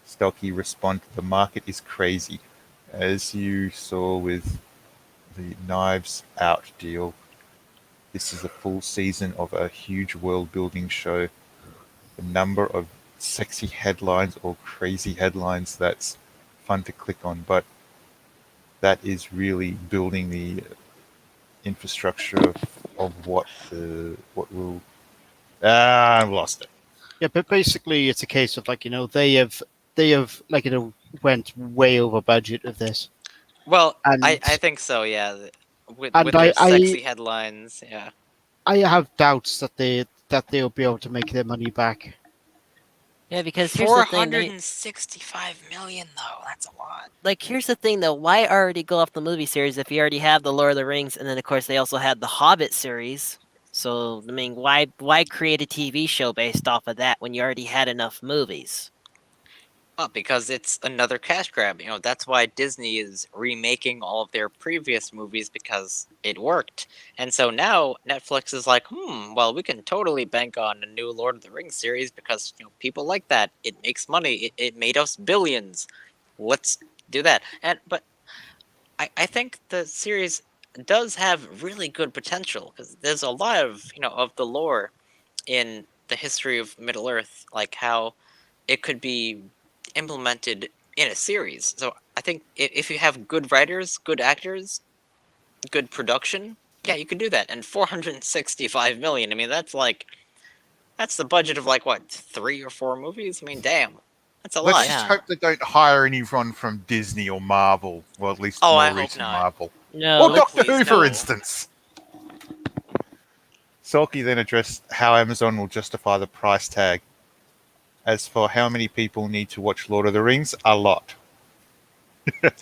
Stokey responded, the market is crazy. As you saw with the Knives Out deal, this is a full season of a huge world-building show. The number of sexy headlines or crazy headlines that's fun to click on, but that is really building the infrastructure of what will. I've lost it. Yeah, but basically, it's a case of like they have like went way over budget of this, Well, and I think so. Yeah. With and their sexy headlines. Yeah. I have doubts that they'll be able to make their money back. Yeah, because here's the thing. 465 million though. That's a lot. Here's the thing though. Why already go off the movie series if you already have the Lord of the Rings, and then of course they also had the Hobbit series. So I mean, why create a TV show based off of that when you already had enough movies? Well, because it's another cash grab. You know, that's why Disney is remaking all of their previous movies because it worked. And so now Netflix is like, well, we can totally bank on a new Lord of the Rings series because, people like that. It makes money. It made us billions. Let's do that. But I think the series does have really good potential because there's a lot of the lore in the history of Middle Earth, like how it could be implemented in a series. So I think if you have good writers, good actors, good production, yeah, you could do that. And 465 million. I mean, that's the budget of like what, 3 or 4 movies? I mean, damn, that's a Let's lot. just Yeah. hope they don't hire anyone from Disney or Marvel. Well, at least Oh, more I hope recent not. Marvel. No, Or Doctor please, Who, for no. instance. Salky then addressed how Amazon will justify the price tag. As for how many people need to watch Lord of the Rings, a lot. Okay.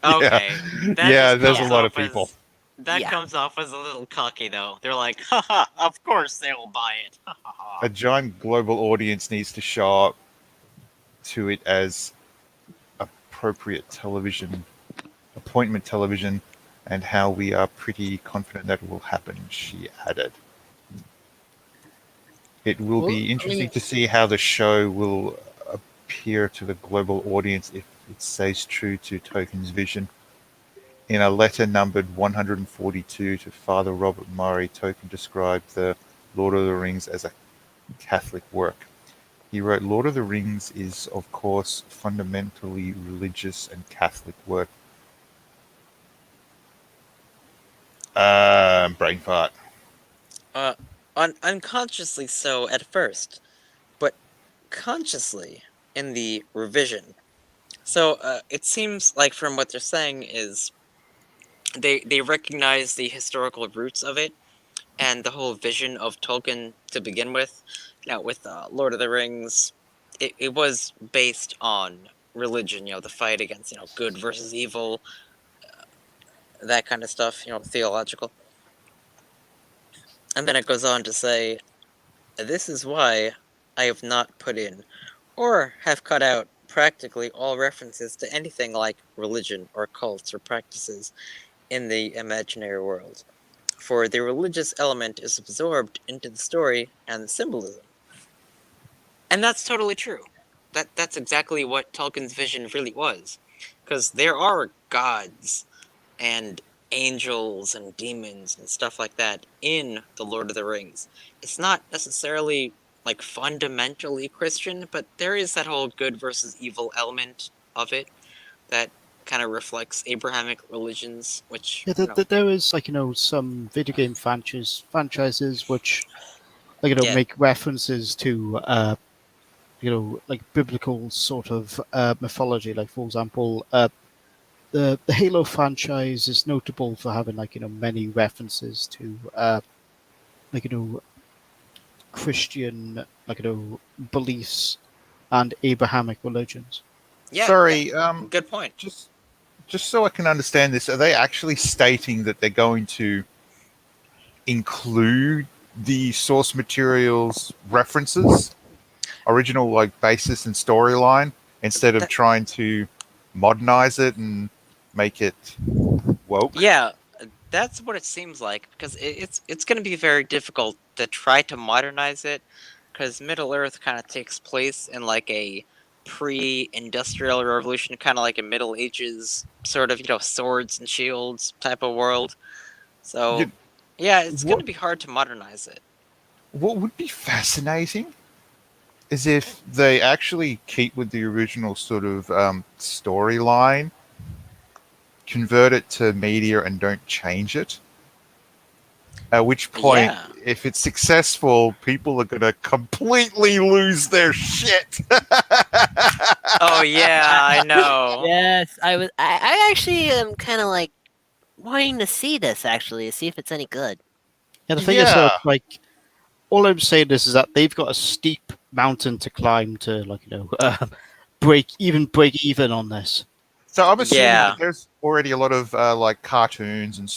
Yeah, just there's a comes lot of off as- people. That Yeah. comes off as a little cocky, though. They're like, haha, of course they will buy it. Ha, ha, ha. A giant global audience needs to show up to it as appropriate appointment television, and how we are pretty confident that will happen, she added. It will Well, I be mean, interesting to see how the show will appear to the global audience if it stays true to Tolkien's vision. In a letter numbered 142 to Father Robert Murray, Tolkien described the Lord of the Rings as a Catholic work. He wrote, Lord of the Rings is, of course, fundamentally religious and Catholic work. Brain fart. Uh, unconsciously so at first, but consciously in the revision. So it seems like from what they're saying is they recognize the historical roots of it and the whole vision of Tolkien to begin with. Now with Lord of the Rings, it was based on religion, the fight against good versus evil, that kind of stuff, theological. And then it goes on to say, this is why I have not put in, or have cut out, practically all references to anything like religion or cults or practices in the imaginary world. For the religious element is absorbed into the story and the symbolism. And that's totally true. That's exactly what Tolkien's vision really was. Because there are gods and angels and demons and stuff like that in the Lord of the Rings. It's not necessarily like fundamentally Christian, but there is that whole good versus evil element of it that kind of reflects Abrahamic religions, which Yeah, there is like some video game franchises which yeah, make references to like biblical sort of mythology. Like for example, the Halo franchise is notable for having like many references to like Christian like beliefs and Abrahamic religions. yeah, Sorry, good point. just so I can understand this, are they actually stating that they're going to include the source material's references, original like basis and storyline, instead of That, trying to modernize it and make it woke? yeah, that's what it seems like because it's going to be very difficult to try to modernize it because Middle Earth kind of takes place in like a pre-industrial revolution, kind of like a Middle Ages sort of swords and shields type of world. So You, yeah, it's going what to be hard to modernize it. what would be fascinating is if they actually keep with the original sort of storyline, convert it to media, and don't change it. At which point, Yeah. if it's successful, people are going to completely lose their shit. Oh yeah, I know. Yes, I actually am kind of like wanting to see this actually, to see if it's any good. Yeah, the thing is, Yeah. like all I'm saying is that they've got a steep mountain to climb to like break even on this. So I'm assuming Yeah. that there's already a lot of like cartoons and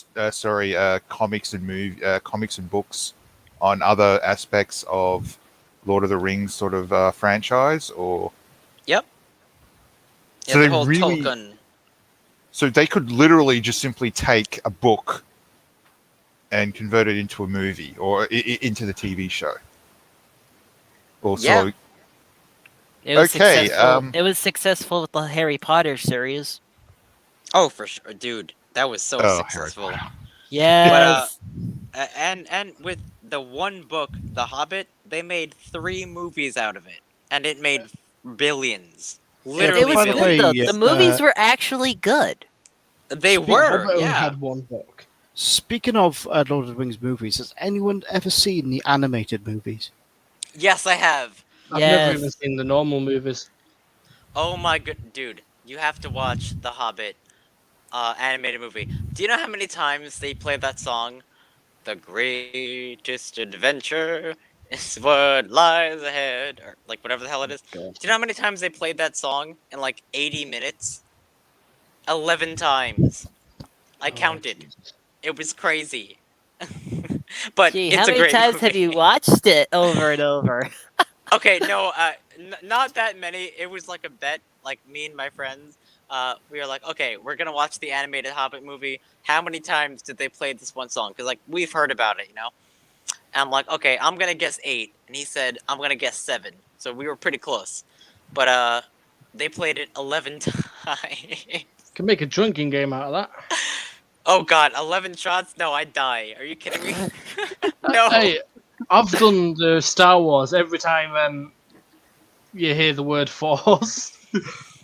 comics and comics and books on other aspects of Lord of the Rings sort of franchise, or Yep. Yeah, so the they whole really, Tolkien. so they could literally just simply take a book and convert it into a movie or into the TV show. Yeah. Also, It was okay, successful. It was successful with the Harry Potter series. Oh, for sure, dude. That was so oh, Harry successful. Potter. But Yes. and with the one book, The Hobbit, they made 3 movies out of it, and it made billions, It literally By was the good though. way, The billions. movies were actually good. They The were, Hobbit only yeah. had one book. speaking of Lord of the Rings movies, has anyone ever seen the animated movies? Yes, I have. I've never even Yes. seen the normal movies. Oh my good, dude, you have to watch The Hobbit animated movie. Do you know how many times they play that song? The greatest adventure is what lies ahead, or like whatever the hell it is. God. Do you know how many times they played that song in like 80 minutes? 11 times. I Oh, counted. Jesus. It was crazy. But Gee, how it's a many great times have you movie. watched it over and over? Okay, no, not that many. It was like a bet, like me and my friends. We were like, okay, we're gonna watch the animated Hobbit movie. How many times did they play this one song? Because like we've heard about it, And I'm like, okay, I'm gonna guess 8, and he said I'm gonna guess 7. So we were pretty close, but they played it 11 times. Can make a drinking game out of that. Oh god, 11 shots? No, I'd die. Are you kidding me? No. Hey, I've done the Star Wars every time you hear the word Force.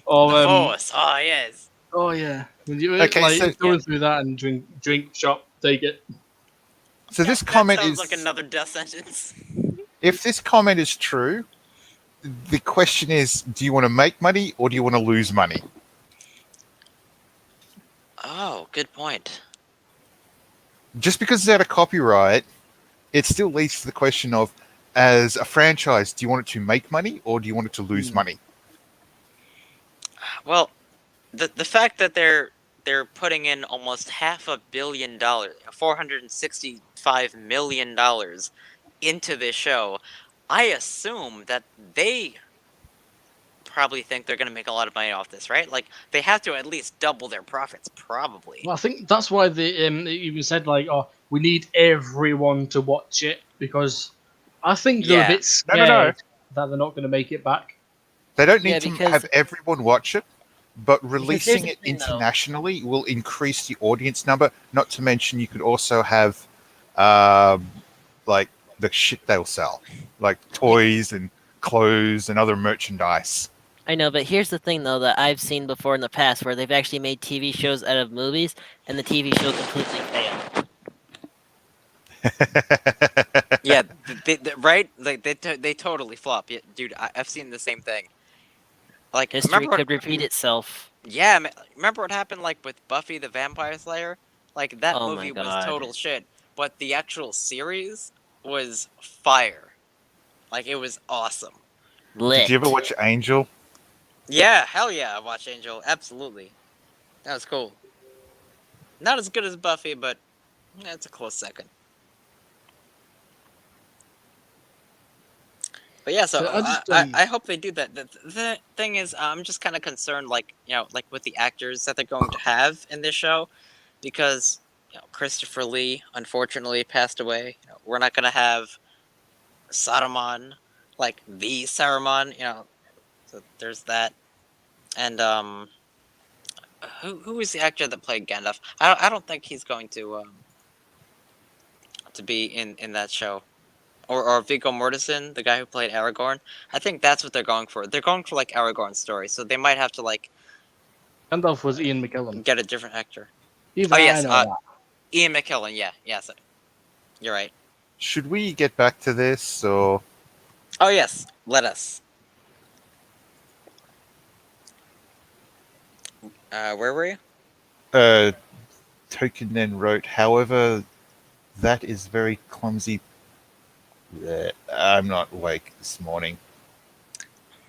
or The Force. Oh, yes. Oh yeah, when you Okay, so going through that and drink shop, take it. this That comment sounds is like another death sentence. if this comment is true, the question is, do you want to make money or do you want to lose money? Oh, good point. Just because it's out of copyright, it still leads to the question of, as a franchise, do you want it to make money or do you want it to lose money? Well, the fact that they're putting in almost $500 million, $465 million into this show, I assume that they probably think they're going to make a lot of money off this, right? Like, they have to at least double their profits, probably. Well, I think that's why they even said like, "Oh, we need everyone to watch it," because I think they're a Yeah. bit No. scared that they're not going to make it back. They don't Yeah, need to because- have everyone watch it, but here's releasing the it thing, though. internationally will increase the audience number. Not to mention, you could also have, like, the shit they'll sell, like toys and clothes and other merchandise. I know, but here's the thing though that I've seen before in the past where they've actually made TV shows out of movies and the TV show completely failed. Yeah, right? Like, they totally flop. Yeah, dude, I've seen the same thing. Like, History remember could repeat itself. Yeah, remember what happened, like, with Buffy the Vampire Slayer? Like, that Oh movie my was God. total shit, but the actual series was fire. Like, it was awesome. Lit. Did you ever watch Angel? Yeah, hell yeah, I watched Angel, absolutely. That was cool. Not as good as Buffy, but it's a close second. But yeah, so I hope they do that. The thing is, I'm just kind of concerned, like, like with the actors that they're going to have in this show, because Christopher Lee unfortunately passed away. We're not gonna have Saruman, like the Saruman. So there's that. And who is the actor that played Gandalf? I don't think he's going to be in that show. Or Viggo Mortensen, the guy who played Aragorn. I think that's what they're going for. They're going for like Aragorn's story, so they might have to like Gandalf was Ian McKellen. get a different actor. Even Oh yes, I know that. Ian McKellen. Yeah, so, you're right. Should we get back to this, or Oh yes, let us. Where were you? Token then wrote, however, that is very clumsy. I'm not awake this morning.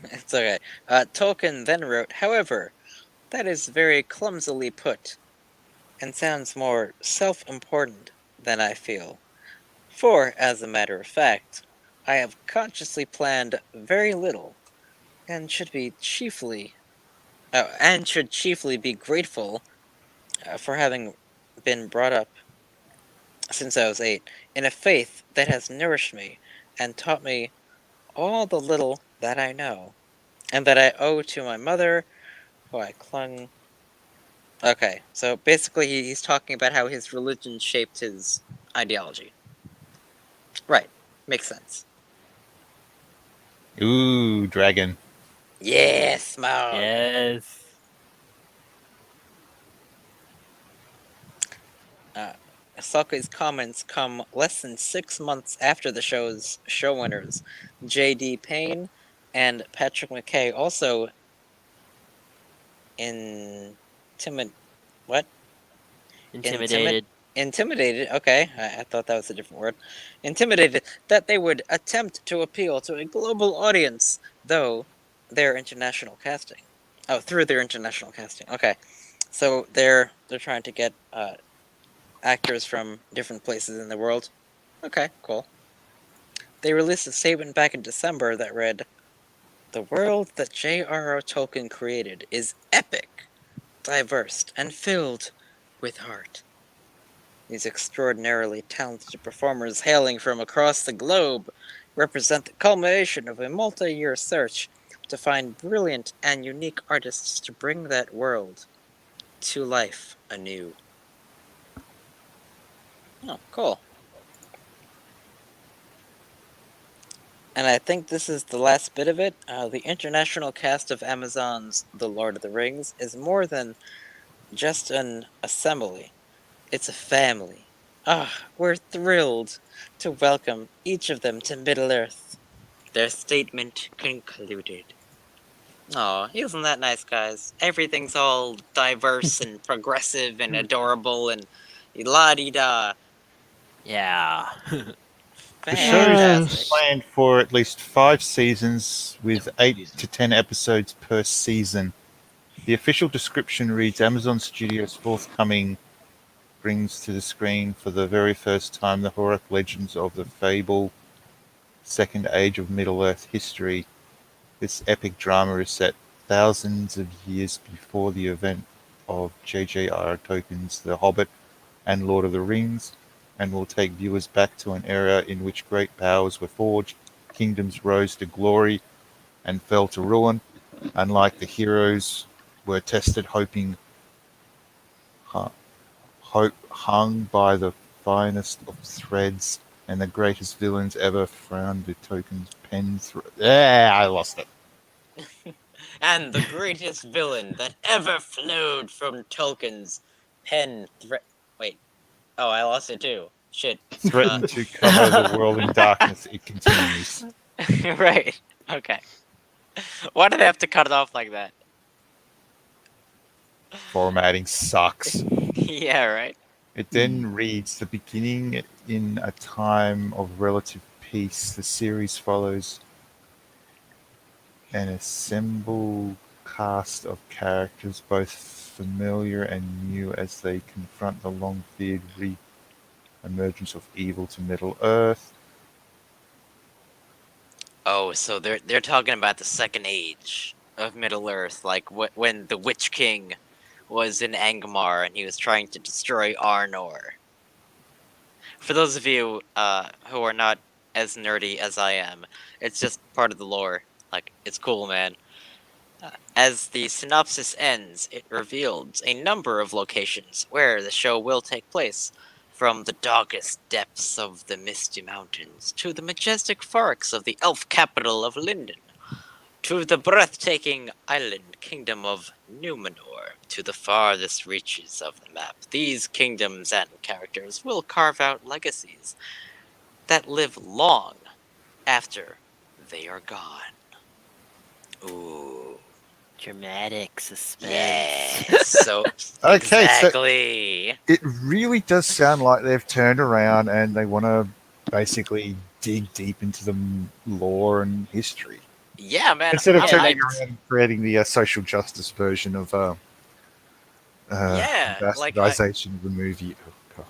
It's okay. Tolkien then wrote, however, that is very clumsily put, and sounds more self-important than I feel. For, as a matter of fact, I have consciously planned very little, and should chiefly be grateful for having been brought up since I was 8 in a faith that has nourished me and taught me all the little that I know, and that I owe to my mother, who I clung. Okay, so basically he's talking about how his religion shaped his ideology. Right, makes sense. Ooh, dragon. Yes, Smaug. Yes. Ahsoka's comments come less than 6 months after the show's showrunners, J.D. Payne and Patrick McKay, also intimidated, okay, I thought that was a different word, intimidated that they would attempt to appeal to a global audience, though their international casting. Oh, through their international casting, okay. So they're trying to get actors from different places in the world. Okay, cool. They released a statement back in December that read, "The world that J.R.R. Tolkien created is epic, diverse, and filled with heart. These extraordinarily talented performers hailing from across the globe represent the culmination of a multi-year search to find brilliant and unique artists to bring that world to life anew. Oh, cool. And I think this is the last bit of it. The international cast of Amazon's The Lord of the Rings is more than just an assembly. It's a family. We're thrilled to welcome each of them to Middle-earth. Their statement concluded. Oh, isn't that nice, guys? Everything's all diverse and progressive and adorable and la-di-da. Yeah. The show is Fantastic. planned for at least 5 seasons with 8 to 10 episodes per season. The official description reads Amazon Studios' forthcoming brings to the screen for the very first time the heroic legends of the fable Second Age of Middle-earth history. This epic drama is set thousands of years before the event of J.J.R. Tolkien's The Hobbit and Lord of the Rings, and will take viewers back to an era in which great powers were forged, kingdoms rose to glory and fell to ruin, unlike the heroes were tested, hope hung by the finest of threads, and the greatest villains ever frowned with Tolkien's pen through. I lost it. And the greatest villain that ever flowed from Tolkien's pen Wait. Oh, I lost it too. Shit. Threatened to cover the world in darkness, it continues. Right. Okay. Why do they have to cut it off like that? Formatting sucks. Yeah, right. It then reads, the beginning in a time of relative peace. The series follows an assembled cast of characters, both familiar and new, as they confront the long-feared re-emergence of evil to Middle-earth. Oh, so they're talking about the second age of Middle-earth, like when the Witch King was in Angmar and he was trying to destroy Arnor. For those of you who are not as nerdy as I am, it's just part of the lore. Like, it's cool, man. As the synopsis ends, it reveals a number of locations where the show will take place, from the darkest depths of the Misty Mountains to the majestic forests of the elf capital of Lindon, to the breathtaking island kingdom of Numenor, to the farthest reaches of the map. These kingdoms and characters will carve out legacies that live long after they are gone. Ooh. Dramatic suspense. Yeah. So Okay, exactly. It really does sound like they've turned around and they want to basically dig deep into the lore and history. Yeah, man. Instead of I'm turning hyped. around and creating the social justice version of Yeah, like bastardization of the movie. Oh, God.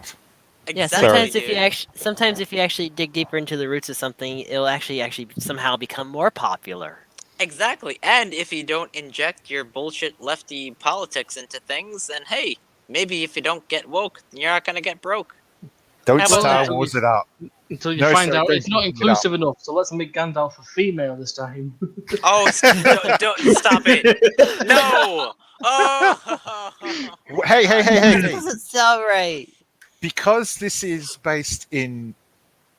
Yeah, exactly, sometimes if you actually dig deeper into the roots of something, it'll actually somehow become more popular. Exactly. And if you don't inject your bullshit lefty politics into things, then hey, maybe if you don't get woke, you're not gonna get broke. Don't How about Star that? Wars it up. Until you No, find sorry, out don't it's not keep it up. inclusive enough, so let's make Gandalf a female this time. Oh, don't stop it! No! Oh! Hey, hey, hey, hey, That hey. doesn't sound right. Because this is based in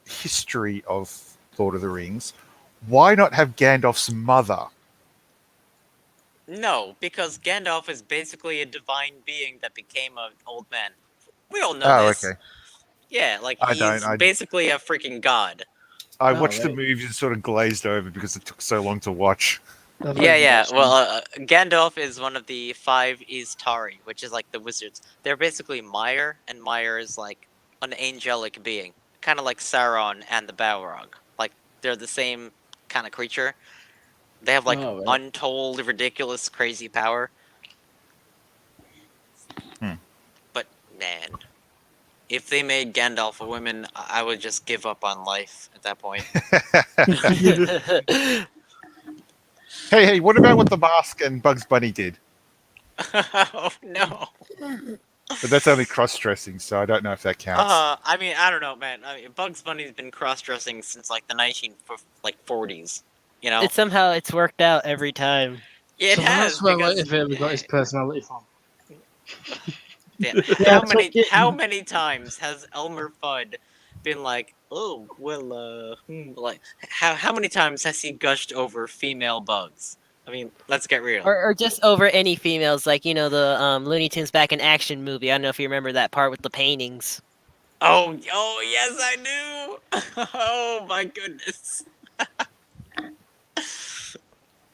history of Lord of the Rings, why not have Gandalf's mother? No, because Gandalf is basically a divine being that became an old man. We all know Oh, this. okay. Yeah, like I he's don't. basically a freaking god. I Oh, watched the right. movie and sort of glazed over because it took so long to watch. Yeah. Well, Gandalf is one of the 5 Istari, which is like the wizards. They're basically Mire, and Mire is like an angelic being, kind of like Sauron and the Balrog. Like they're the same kind of creature. They have like Oh, right. untold, ridiculous, crazy power. Hmm. But man, if they made Gandalf a woman, I would just give up on life at that point. Hey, what about what the Mask and Bugs Bunny did? Oh no. But that's only cross-dressing, so I don't know if that counts. I mean, I don't know, man. I mean, Bugs Bunny's been cross-dressing since like the 1940s. You know? It's worked out every time. Yeah, it So has that's where because Vitaveru got his personality from. Yeah. Yeah, it's like How many times has Elmer Fudd been like, oh well, like how many times has he gushed over female bugs? I mean, let's get real. Or just over any females, like the Looney Tunes Back in Action movie. I don't know if you remember that part with the paintings. Oh yes, I do. Oh my goodness.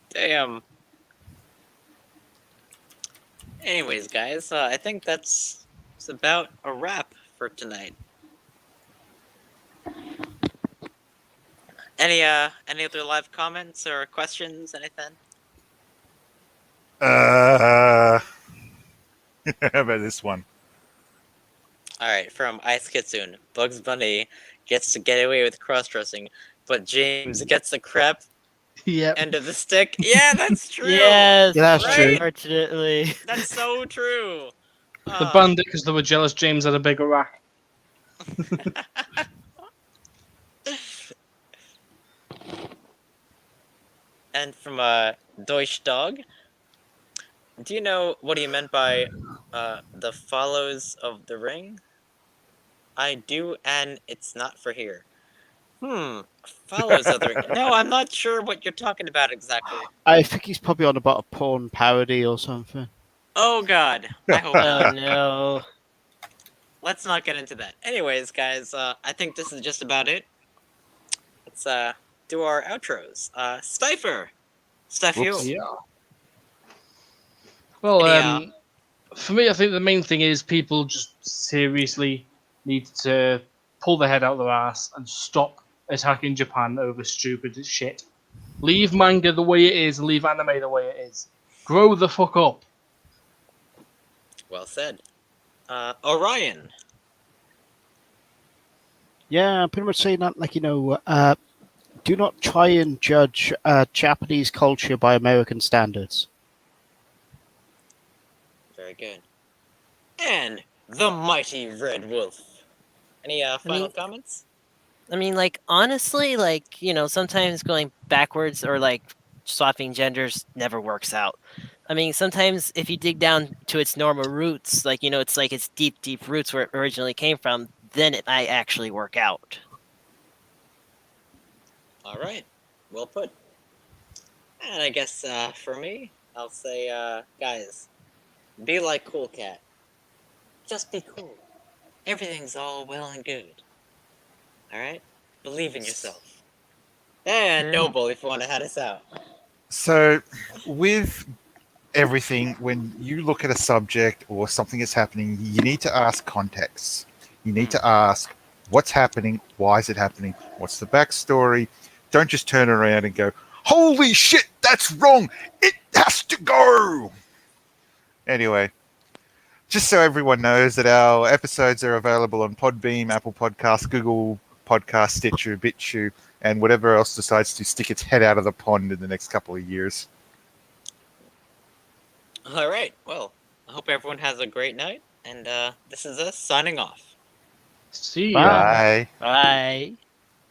Damn. Anyways, guys, I think that's about a wrap for tonight. Any other live comments or questions? Anything? How about this one? All right, from Ice Kitsune. Bugs Bunny gets to get away with cross-dressing, but James gets the crap Yep. end of the stick. Yeah, that's true. Yes, Yeah, that's true. unfortunately. That's so true. The bandit because they were jealous James had a bigger rack. And from Deutsch Dog, do you know what he meant by the follows of the ring? I do, and it's not for here. Follows of the ring. No, I'm not sure what you're talking about exactly. I think he's probably on about a porn parody or something. Oh God, I hope Oh not. no. Let's not get into that. Anyways, guys, I think this is just about it. Let's do our outros. Stifer, you. Whoops. Yeah. Well, Any, for me, I think the main thing is people just seriously need to pull their head out of their ass and stop attacking Japan over stupid shit. Leave manga the way it is, leave anime the way it is. Grow the fuck up. Well said. Orion. Yeah, I'm pretty much saying that, like, do not try and judge Japanese culture by American standards. Very good. And the mighty Red Wolf. Any final comments? I mean, like, honestly, like, sometimes going backwards or, like, swapping genders never works out. I mean, sometimes if you dig down to its normal roots, like, it's like its deep, deep roots where it originally came from, then it might actually work out. All right. Well put. And I guess for me, I'll say, guys, be like Cool Cat. Just be cool. Everything's all well and good. Alright? Believe in yourself. And Noble, if you want to head us out. So, with everything, when you look at a subject or something is happening, you need to ask context. You need to ask what's happening, why is it happening, what's the backstory. Don't just turn around and go, holy shit, that's wrong, it has to go. Anyway, just so everyone knows that our episodes are available on Podbeam, Apple Podcasts, Google Podcasts, Stitcher, BitChute, and whatever else decides to stick its head out of the pond in the next couple of years. Alright, well, I hope everyone has a great night, and this is us signing off. See ya. Bye. Bye.